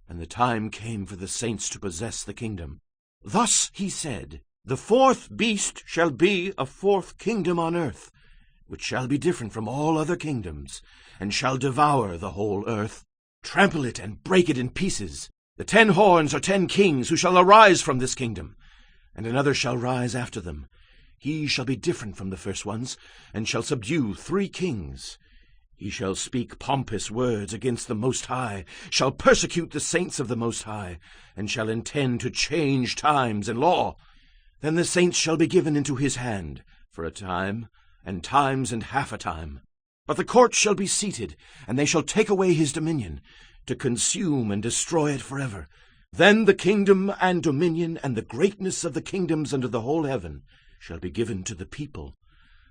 and the time came for the saints to possess the kingdom. Thus he said, The fourth beast shall be a fourth kingdom on earth, which shall be different from all other kingdoms, and shall devour the whole earth, trample it and break it in pieces. The 10 horns are 10 kings who shall arise from this kingdom, and another shall rise after them. He shall be different from the first ones, and shall subdue 3 kings. He shall speak pompous words against the Most High, shall persecute the saints of the Most High, and shall intend to change times and law. Then the saints shall be given into his hand, for a time, and times and half a time. But the court shall be seated, and they shall take away his dominion, to consume and destroy it forever. Then the kingdom and dominion and the greatness of the kingdoms under the whole heaven shall be given to the people,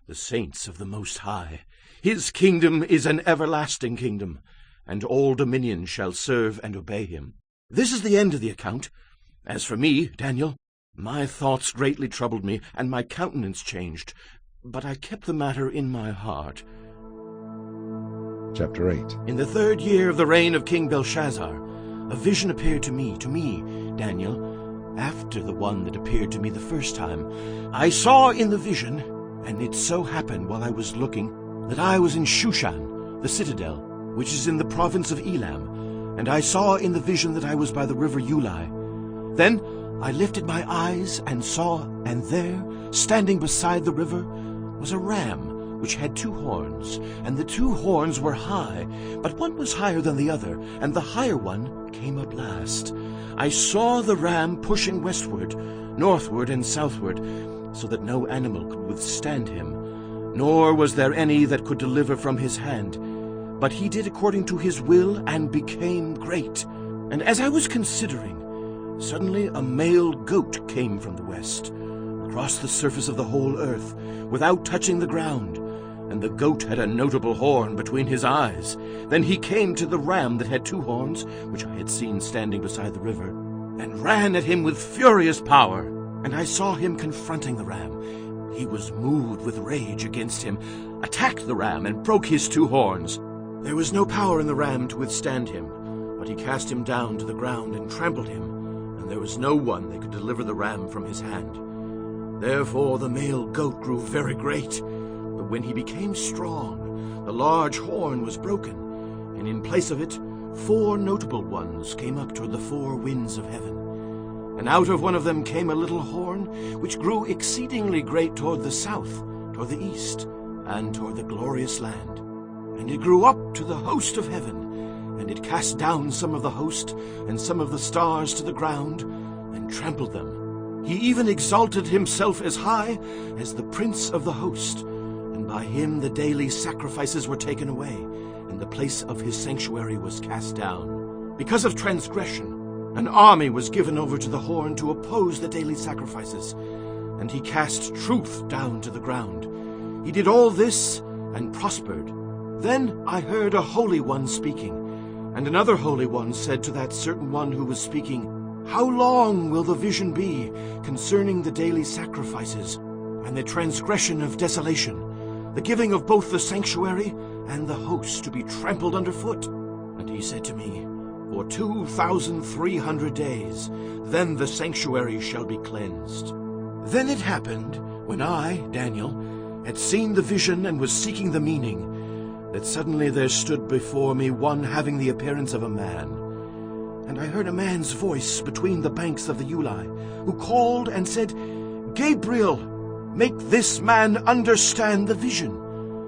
the saints of the Most High. His kingdom is an everlasting kingdom, and all dominion shall serve and obey him. This is the end of the account. As for me, Daniel, my thoughts greatly troubled me, and my countenance changed, but I kept the matter in my heart. Chapter 8. In the 3rd year of the reign of King Belshazzar, a vision appeared to me, Daniel, after the one that appeared to me the first time. I saw in the vision, and it so happened while I was looking, that I was in Shushan, the citadel, which is in the province of Elam, and I saw in the vision that I was by the river Ulai. Then I lifted my eyes and saw, and there, standing beside the river, was a ram, which had 2 horns, and the 2 horns were high, but one was higher than the other, and the higher one came up last. I saw the ram pushing westward, northward, and southward, so that no animal could withstand him, nor was there any that could deliver from his hand. But he did according to his will, and became great. And as I was considering, suddenly a male goat came from the west, across the surface of the whole earth, without touching the ground, and the goat had a notable horn between his eyes. Then he came to the ram that had 2 horns, which I had seen standing beside the river, and ran at him with furious power. And I saw him confronting the ram. He was moved with rage against him, attacked the ram, and broke his 2 horns. There was no power in the ram to withstand him, but he cast him down to the ground and trampled him, and there was no one that could deliver the ram from his hand. Therefore the male goat grew very great, but when he became strong, the large horn was broken, and in place of it 4 notable ones came up toward the 4 winds of heaven. And out of one of them came a little horn, which grew exceedingly great toward the south, toward the east, and toward the glorious land. And it grew up to the host of heaven, and it cast down some of the host and some of the stars to the ground, and trampled them. He even exalted himself as high as the prince of the host, and by him the daily sacrifices were taken away, and the place of his sanctuary was cast down. Because of transgression, an army was given over to the horn to oppose the daily sacrifices, and he cast truth down to the ground. He did all this and prospered. Then I heard a holy one speaking, and another holy one said to that certain one who was speaking, How long will the vision be concerning the daily sacrifices, and the transgression of desolation, the giving of both the sanctuary and the host to be trampled underfoot? And he said to me, For 2,300 days, then the sanctuary shall be cleansed. Then it happened, when I, Daniel, had seen the vision and was seeking the meaning, that suddenly there stood before me one having the appearance of a man. And I heard a man's voice between the banks of the Ulai, who called and said, Gabriel, make this man understand the vision.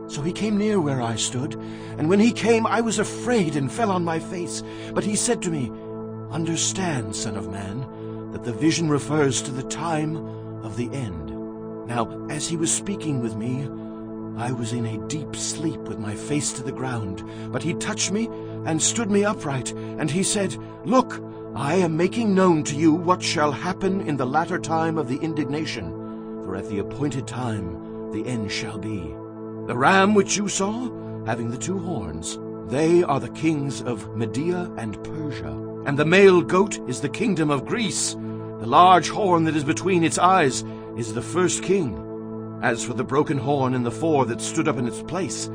So he came near where I stood, and when he came I was afraid and fell on my face. But he said to me, Understand, son of man, that the vision refers to the time of the end. Now, as he was speaking with me, I was in a deep sleep with my face to the ground. But he touched me and stood me upright, and he said, Look, I am making known to you what shall happen in the latter time of the indignation, for at the appointed time the end shall be. The ram which you saw, having the 2 horns, they are the kings of Media and Persia, and the male goat is the kingdom of Greece, The large horn that is between its eyes is the first king. As for the broken horn and the four that stood up in its place,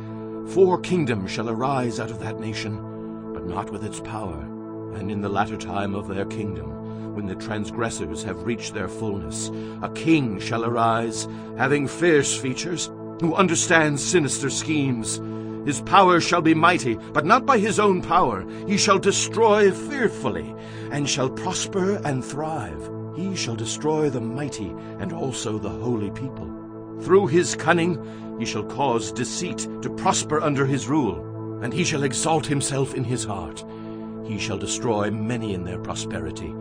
4 kingdoms shall arise out of that nation, but not with its power. And in the latter time of their kingdom, when the transgressors have reached their fullness, a king shall arise, having fierce features, who understands sinister schemes. His power shall be mighty, but not by his own power. He shall destroy fearfully, and shall prosper and thrive. He shall destroy the mighty, and also the holy people. Through his cunning he shall cause deceit to prosper under his rule, and he shall exalt himself in his heart. He shall destroy many in their prosperity.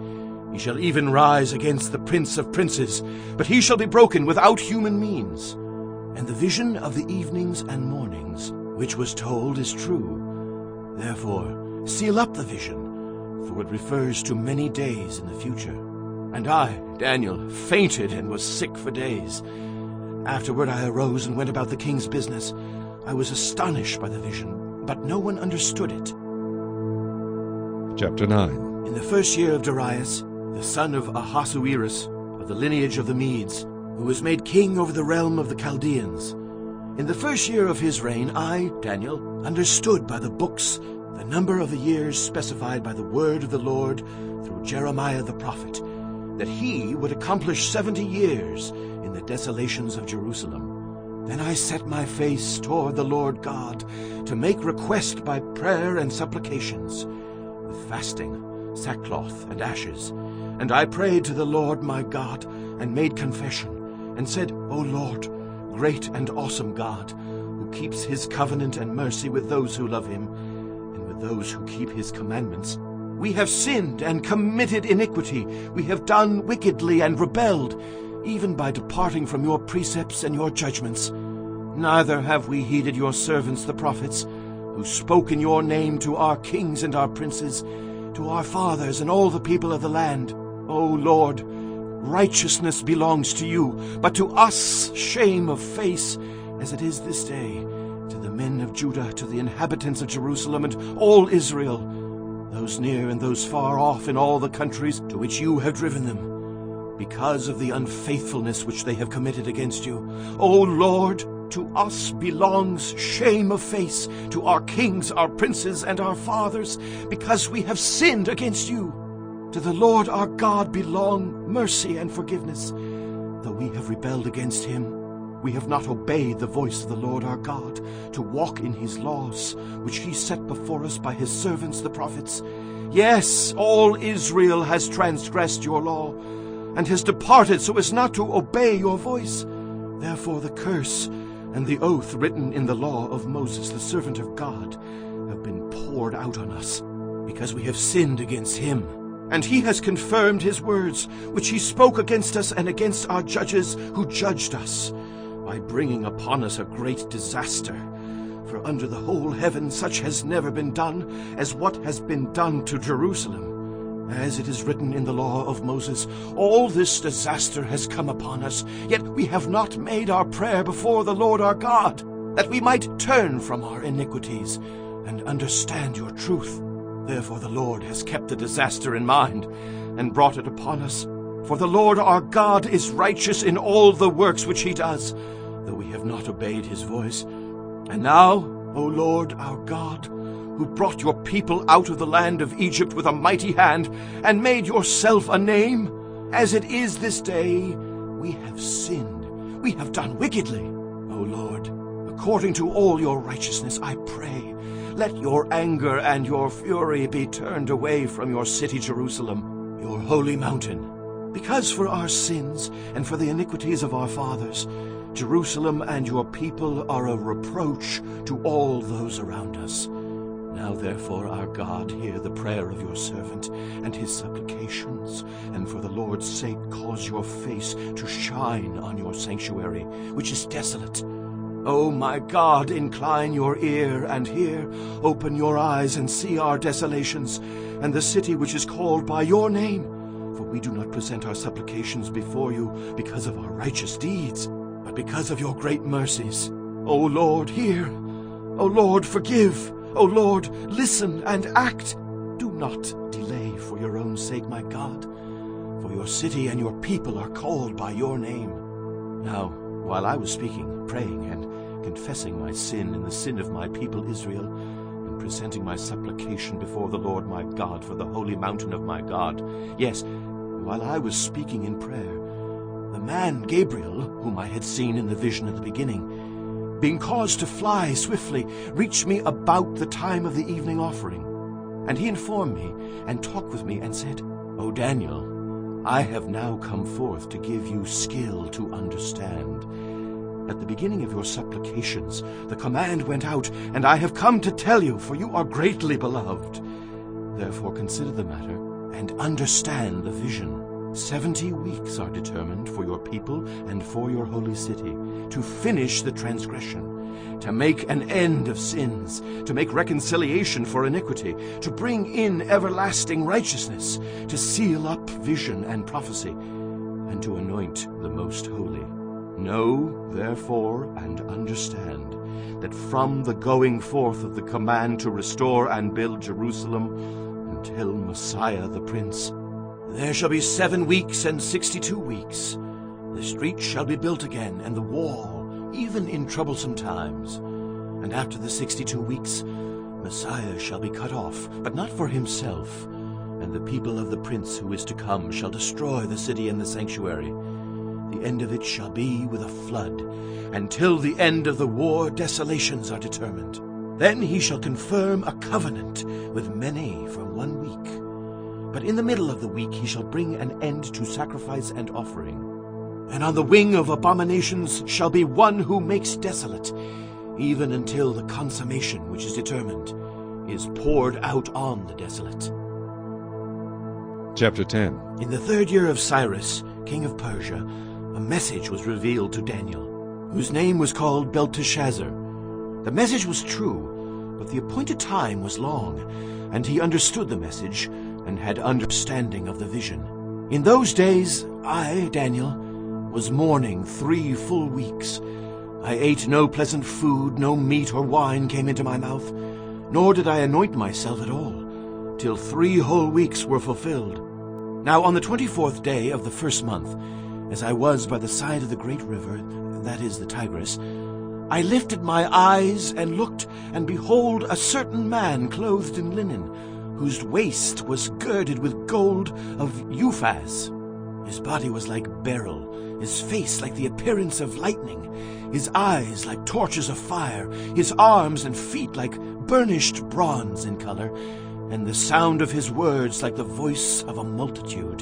He shall even rise against the prince of princes, but he shall be broken without human means. And the vision of the evenings and mornings, which was told, is true. Therefore, seal up the vision, for it refers to many days in the future. And I, Daniel, fainted and was sick for days. Afterward I arose and went about the king's business. I was astonished by the vision, but no one understood it. Chapter 9. In the first year of Darius, the son of Ahasuerus, of the lineage of the Medes, who was made king over the realm of the Chaldeans. In the first year of his reign, I, Daniel, understood by the books the number of the years specified by the word of the Lord through Jeremiah the prophet, that he would accomplish 70 years in the desolations of Jerusalem. Then I set my face toward the Lord God to make request by prayer and supplications, with fasting, sackcloth, and ashes. And I prayed to the Lord my God, and made confession, and said, O Lord, great and awesome God, who keeps his covenant and mercy with those who love him, and with those who keep his commandments, we have sinned and committed iniquity. We have done wickedly and rebelled, even by departing from your precepts and your judgments. Neither have we heeded your servants the prophets, who spoke in your name to our kings and our princes, to our fathers and all the people of the land. O Lord, righteousness belongs to you, but to us shame of face, as it is this day, to the men of Judah, to the inhabitants of Jerusalem, and all Israel, those near and those far off in all the countries to which you have driven them, because of the unfaithfulness which they have committed against you. O Lord, to us belongs shame of face, to our kings, our princes, and our fathers, because we have sinned against you. To the Lord our God belong mercy and forgiveness. Though we have rebelled against him, we have not obeyed the voice of the Lord our God, to walk in his laws, which he set before us by his servants the prophets. Yes, all Israel has transgressed your law, and has departed so as not to obey your voice. Therefore the curse and the oath written in the law of Moses, the servant of God, have been poured out on us, because we have sinned against him. And he has confirmed his words, which he spoke against us and against our judges who judged us, by bringing upon us a great disaster. For under the whole heaven such has never been done as what has been done to Jerusalem. As it is written in the law of Moses, all this disaster has come upon us, yet we have not made our prayer before the Lord our God, that we might turn from our iniquities and understand your truth. Therefore the Lord has kept the disaster in mind and brought it upon us. For the Lord our God is righteous in all the works which he does, though we have not obeyed his voice. And now, O Lord our God, who brought your people out of the land of Egypt with a mighty hand, and made yourself a name, as it is this day, we have sinned, we have done wickedly. O Lord, according to all your righteousness, I pray, let your anger and your fury be turned away from your city Jerusalem, your holy mountain. Because for our sins and for the iniquities of our fathers, Jerusalem and your people are a reproach to all those around us. Now therefore, our God, hear the prayer of your servant and his supplications, and for the Lord's sake cause your face to shine on your sanctuary, which is desolate. O my God, incline your ear and hear. Open your eyes and see our desolations, and the city which is called by your name. For we do not present our supplications before you because of our righteous deeds, but because of your great mercies. O Lord, hear. O Lord, forgive. O Lord, listen and act. Do not delay for your own sake, my God. for your city and your people are called by your name. Now, while I was speaking, praying, and confessing my sin and the sin of my people Israel, and presenting my supplication before the Lord my God for the holy mountain of my God, yes, while I was speaking in prayer, the man Gabriel, whom I had seen in the vision at the beginning, being caused to fly swiftly, reached me about the time of the evening offering. And he informed me, and talked with me, and said, O Daniel, I have now come forth to give you skill to understand. At the beginning of your supplications, the command went out, and I have come to tell you, for you are greatly beloved. Therefore consider the matter, and understand the vision. 70 weeks are determined for your people and for your holy city, to finish the transgression, to make an end of sins, to make reconciliation for iniquity, to bring in everlasting righteousness, to seal up vision and prophecy, and to anoint the most holy. Know, therefore, and understand, that from the going forth of the command to restore and build Jerusalem until Messiah the Prince, there shall be 7 weeks and 62 weeks. The street shall be built again, and the wall, even in troublesome times. And after the 62 weeks, Messiah shall be cut off, but not for himself. And the people of the prince who is to come shall destroy the city and the sanctuary. The end of it shall be with a flood. Until the end of the war, desolations are determined. Then he shall confirm a covenant with many for 1 week. But in the middle of the week he shall bring an end to sacrifice and offering. And on the wing of abominations shall be one who makes desolate, even until the consummation which is determined is poured out on the desolate. Chapter 10. In the 3rd year of Cyrus, king of Persia, a message was revealed to Daniel, whose name was called Belteshazzar. The message was true, but the appointed time was long, and he understood the message, and had understanding of the vision. In those days I, Daniel, was mourning 3 full weeks. I ate no pleasant food, no meat or wine came into my mouth, nor did I anoint myself at all, till 3 whole weeks were fulfilled. Now on the 24th day of the 1st month, as I was by the side of the great river, that is the Tigris, I lifted my eyes and looked, and behold, a certain man clothed in linen, whose waist was girded with gold of Uphaz. His body was like beryl, his face like the appearance of lightning, his eyes like torches of fire, his arms and feet like burnished bronze in color, and the sound of his words like the voice of a multitude.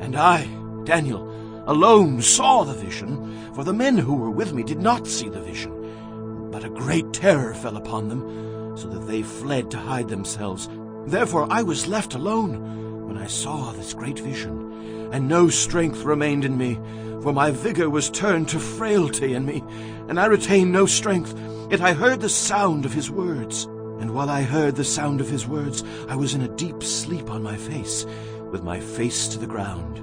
And I, Daniel, alone saw the vision, for the men who were with me did not see the vision. But a great terror fell upon them, so that they fled to hide themselves. Therefore I was left alone when I saw this great vision, and no strength remained in me, for my vigor was turned to frailty in me, and I retained no strength. Yet I heard the sound of his words, and while I heard the sound of his words, I was in a deep sleep on my face, with my face to the ground.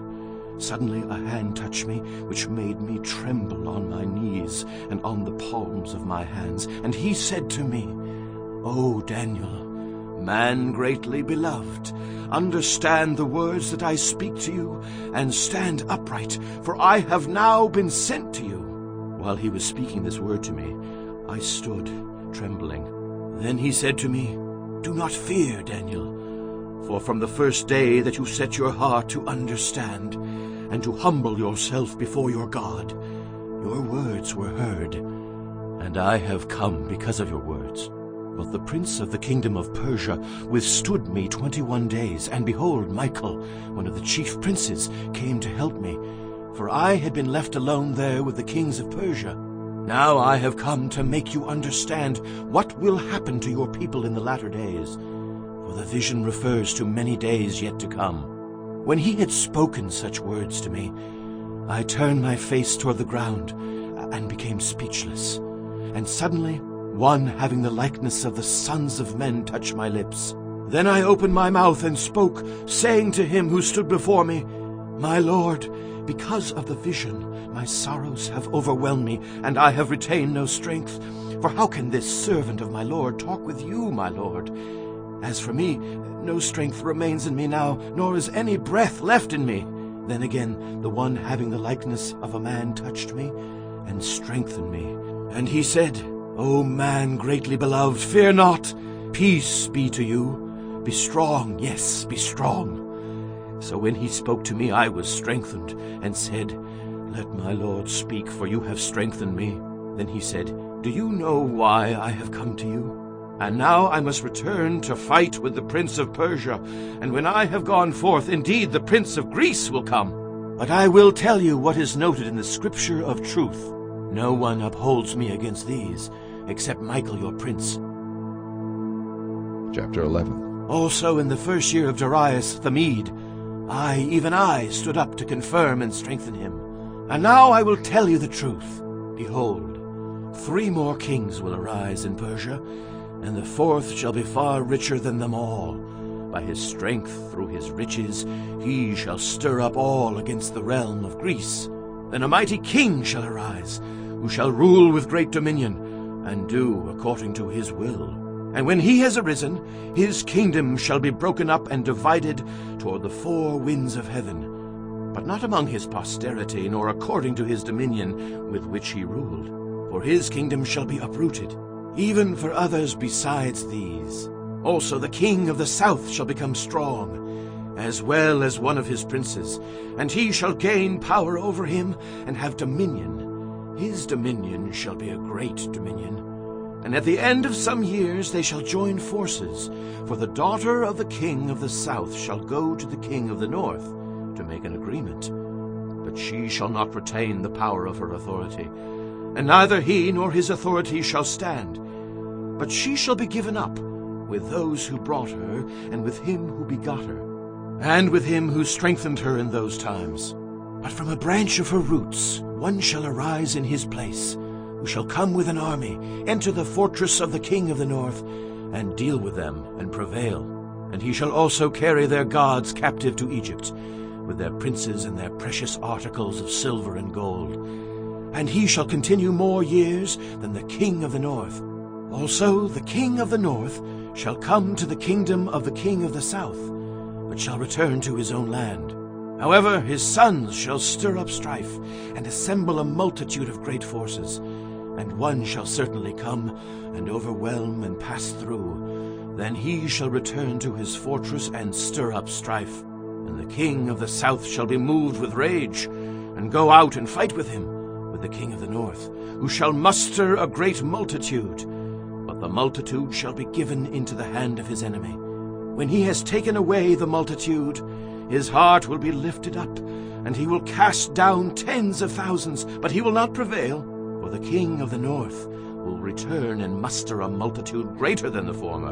Suddenly a hand touched me, which made me tremble on my knees and on the palms of my hands. And he said to me, O Daniel, man greatly beloved, understand the words that I speak to you, and stand upright, for I have now been sent to you. While he was speaking this word to me, I stood trembling. Then he said to me, Do not fear, Daniel, for from the first day that you set your heart to understand, and to humble yourself before your God, your words were heard, and I have come because of your words. But the prince of the kingdom of Persia withstood me 21 days, and behold, Michael, one of the chief princes, came to help me, for I had been left alone there with the kings of Persia. Now I have come to make you understand what will happen to your people in the latter days, for the vision refers to many days yet to come. When he had spoken such words to me, I turned my face toward the ground and became speechless. And suddenly one having the likeness of the sons of men touched my lips. Then I opened my mouth and spoke, saying to him who stood before me, My Lord, because of the vision, my sorrows have overwhelmed me, and I have retained no strength. For how can this servant of my Lord talk with you, my Lord? As for me, no strength remains in me now, nor is any breath left in me. Then again the one having the likeness of a man touched me and strengthened me. And he said, O man greatly beloved, fear not. Peace be to you. Be strong, yes, be strong. So when he spoke to me, I was strengthened, and said, Let my Lord speak, for you have strengthened me. Then he said, Do you know why I have come to you? And now I must return to fight with the prince of Persia, and when I have gone forth, indeed the prince of Greece will come. But I will tell you what is noted in the scripture of truth. No one upholds me against these, except Michael your prince. Chapter 11. Also in the first year of Darius the Mede, even I, stood up to confirm and strengthen him. And now I will tell you the truth. Behold, 3 more kings will arise in Persia, and the 4th shall be far richer than them all. By his strength, through his riches, he shall stir up all against the realm of Greece. Then a mighty king shall arise, who shall rule with great dominion, and do according to his will. And when he has arisen, his kingdom shall be broken up and divided toward the 4 winds of heaven, but not among his posterity, nor according to his dominion with which he ruled. For his kingdom shall be uprooted, even for others besides these. Also the king of the south shall become strong, as well as one of his princes, and he shall gain power over him, and have dominion. His dominion shall be a great dominion. And at the end of some years they shall join forces, for the daughter of the king of the south shall go to the king of the north to make an agreement. But she shall not retain the power of her authority, and neither he nor his authority shall stand. But she shall be given up with those who brought her, and with him who begot her, and with him who strengthened her in those times. But from a branch of her roots one shall arise in his place, who shall come with an army, enter the fortress of the king of the north, and deal with them, and prevail. And he shall also carry their gods captive to Egypt, with their princes and their precious articles of silver and gold. And he shall continue more years than the king of the north. Also the king of the north shall come to the kingdom of the king of the south, but shall return to his own land. However, his sons shall stir up strife, and assemble a multitude of great forces. And one shall certainly come, and overwhelm and pass through. Then he shall return to his fortress, and stir up strife. And the king of the south shall be moved with rage, and go out and fight with him, with the king of the north, who shall muster a great multitude. But the multitude shall be given into the hand of his enemy. When he has taken away the multitude, his heart will be lifted up, and he will cast down tens of thousands, but he will not prevail. For the king of the north will return and muster a multitude greater than the former,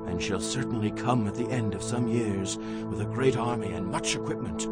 and shall certainly come at the end of some years with a great army and much equipment.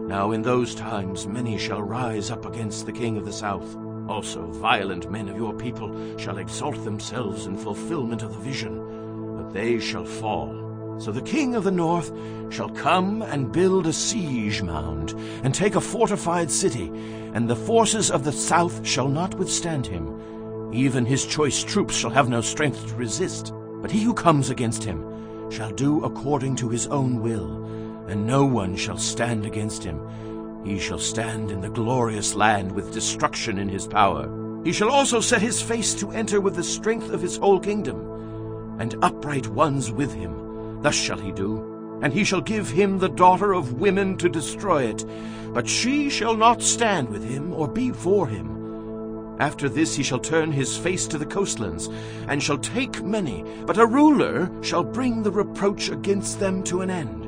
Now in those times many shall rise up against the king of the south. Also violent men of your people shall exalt themselves in fulfillment of the vision, but they shall fall. So the king of the north shall come and build a siege mound, and take a fortified city, and the forces of the south shall not withstand him. Even his choice troops shall have no strength to resist. But he who comes against him shall do according to his own will, and no one shall stand against him. He shall stand in the glorious land with destruction in his power. He shall also set his face to enter with the strength of his whole kingdom, and upright ones with him. Thus shall he do, and he shall give him the daughter of women to destroy it, but she shall not stand with him or be for him. After this he shall turn his face to the coastlands, and shall take many, but a ruler shall bring the reproach against them to an end,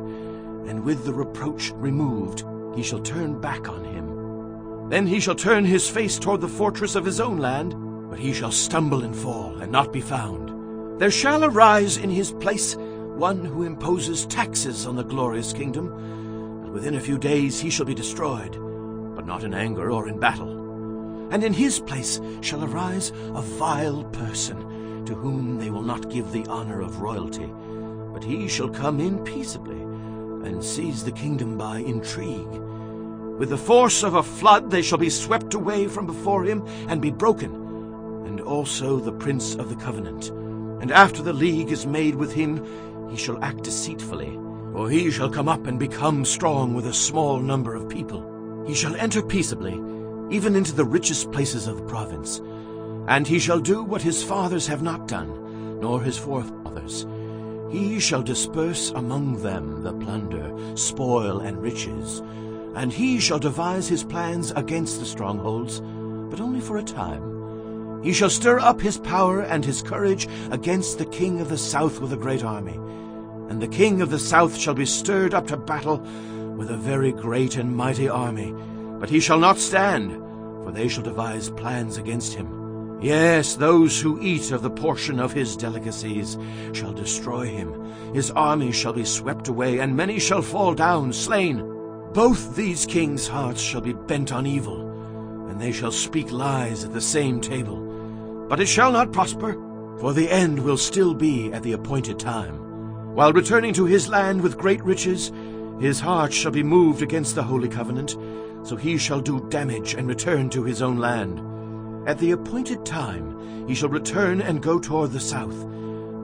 and with the reproach removed he shall turn back on him. Then he shall turn his face toward the fortress of his own land, but he shall stumble and fall, and not be found. There shall arise in his place one who imposes taxes on the glorious kingdom, and within a few days he shall be destroyed, but not in anger or in battle. And in his place shall arise a vile person, to whom they will not give the honor of royalty, but he shall come in peaceably, and seize the kingdom by intrigue. With the force of a flood they shall be swept away from before him, and be broken, and also the prince of the covenant. And after the league is made with him, he shall act deceitfully, For he shall come up and become strong with a small number of people. He shall enter peaceably, even into the richest places of the province. And he shall do what his fathers have not done, nor his forefathers. He shall disperse among them the plunder, spoil, and riches. And he shall devise his plans against the strongholds, but only for a time. He shall stir up his power and his courage against the king of the south with a great army. And the king of the south shall be stirred up to battle with a very great and mighty army. But he shall not stand, for they shall devise plans against him. Yes, those who eat of the portion of his delicacies shall destroy him. His army shall be swept away, and many shall fall down, slain. Both these kings' hearts shall be bent on evil, and they shall speak lies at the same table. But it shall not prosper, for the end will still be at the appointed time. While returning to his land with great riches, his heart shall be moved against the holy covenant, so he shall do damage and return to his own land. At the appointed time he shall return and go toward the south,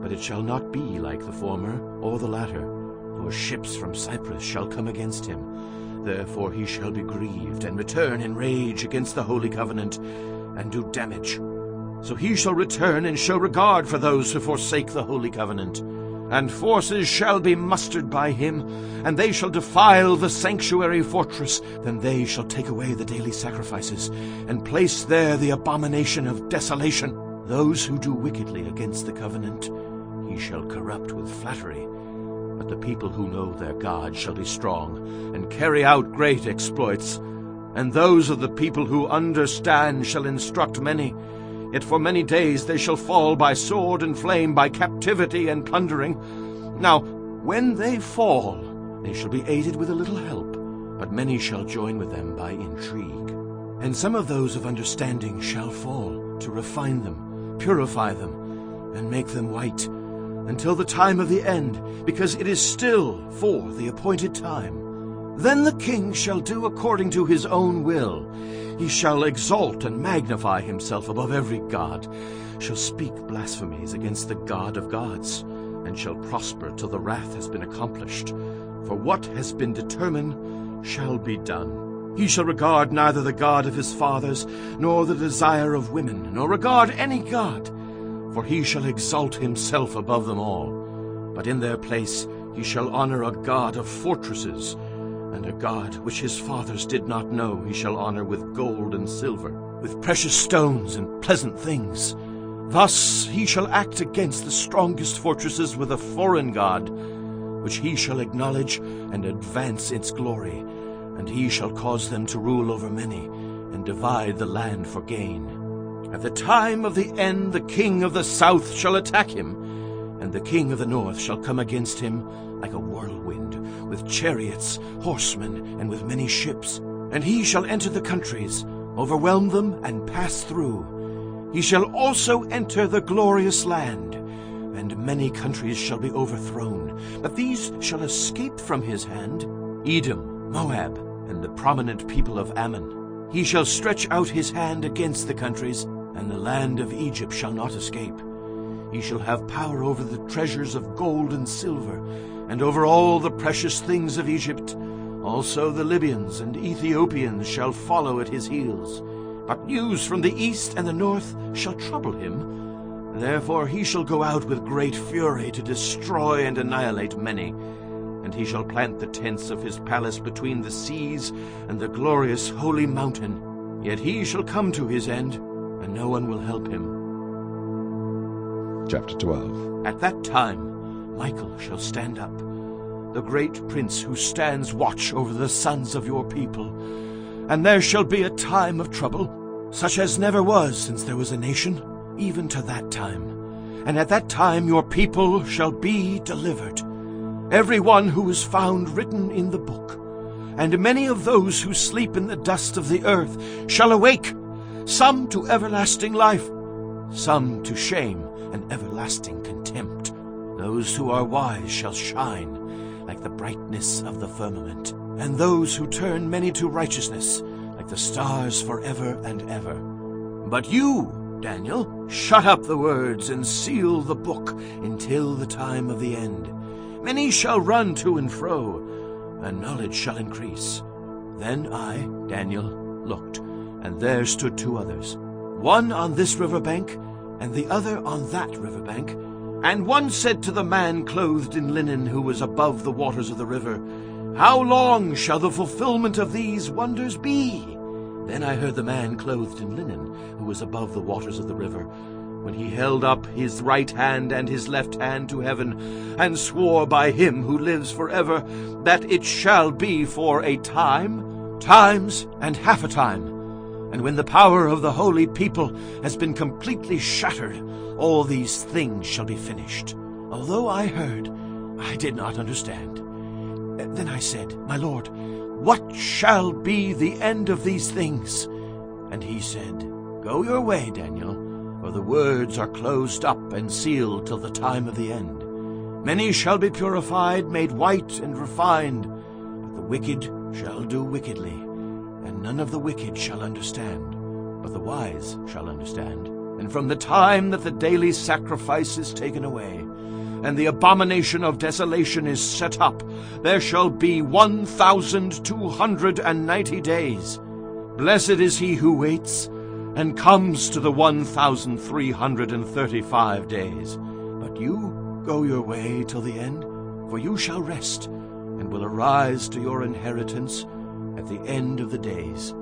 but it shall not be like the former or the latter, for ships from Cyprus shall come against him. Therefore he shall be grieved, and return in rage against the holy covenant, and do damage. So he shall return and show regard for those who forsake the holy covenant. And forces shall be mustered by him, and they shall defile the sanctuary fortress. Then they shall take away the daily sacrifices, and place there the abomination of desolation. Those who do wickedly against the covenant he shall corrupt with flattery. But the people who know their God shall be strong, and carry out great exploits. And those of the people who understand shall instruct many. Yet for many days they shall fall by sword and flame, by captivity and plundering. Now, when they fall, they shall be aided with a little help, but many shall join with them by intrigue. And some of those of understanding shall fall, to refine them, purify them, and make them white, until the time of the end, because it is still for the appointed time. Then the king shall do according to his own will. He shall exalt and magnify himself above every god, shall speak blasphemies against the God of gods, and shall prosper till the wrath has been accomplished. For what has been determined shall be done. He shall regard neither the God of his fathers, nor the desire of women, nor regard any god, for he shall exalt himself above them all. But in their place he shall honor a God of fortresses, and a God which his fathers did not know he shall honor with gold and silver, with precious stones and pleasant things. Thus he shall act against the strongest fortresses with a foreign god, which he shall acknowledge and advance its glory, and he shall cause them to rule over many, and divide the land for gain. At the time of the end the king of the south shall attack him, and the king of the north shall come against him like a whirlwind, with chariots, horsemen, and with many ships. And he shall enter the countries, overwhelm them, and pass through. He shall also enter the glorious land, and many countries shall be overthrown. But these shall escape from his hand: Edom, Moab, and the prominent people of Ammon. He shall stretch out his hand against the countries, and the land of Egypt shall not escape. He shall have power over the treasures of gold and silver, and over all the precious things of Egypt. Also the Libyans and Ethiopians shall follow at his heels. But news from the east and the north shall trouble him. Therefore he shall go out with great fury to destroy and annihilate many. And he shall plant the tents of his palace between the seas and the glorious holy mountain. Yet he shall come to his end, and no one will help him. Chapter 12. At that time Michael shall stand up, the great prince who stands watch over the sons of your people. And there shall be a time of trouble, such as never was since there was a nation, even to that time. And at that time your people shall be delivered, every one who is found written in the book. And many of those who sleep in the dust of the earth shall awake, some to everlasting life, some to shame and everlasting contempt. Those who are wise shall shine like the brightness of the firmament, and those who turn many to righteousness like the stars forever and ever. But you, Daniel, shut up the words and seal the book until the time of the end. Many shall run to and fro, and knowledge shall increase. Then I, Daniel, looked, and there stood 2 others, one on this river bank, and the other on that river bank. And one said to the man clothed in linen who was above the waters of the river, How long shall the fulfillment of these wonders be? Then I heard the man clothed in linen who was above the waters of the river, when he held up his right hand and his left hand to heaven, and swore by him who lives forever, that it shall be for a time, times, and half a time. And when the power of the holy people has been completely shattered, all these things shall be finished. Although I heard, I did not understand. Then I said, My Lord, what shall be the end of these things? And he said, Go your way, Daniel, for the words are closed up and sealed till the time of the end. Many shall be purified, made white and refined, but the wicked shall do wickedly, and none of the wicked shall understand, but the wise shall understand. And from the time that the daily sacrifice is taken away, and the abomination of desolation is set up, there shall be 1,290 days. Blessed is he who waits, and comes to the 1,335 days. But you go your way till the end, for you shall rest, and will arise to your inheritance at the end of the days.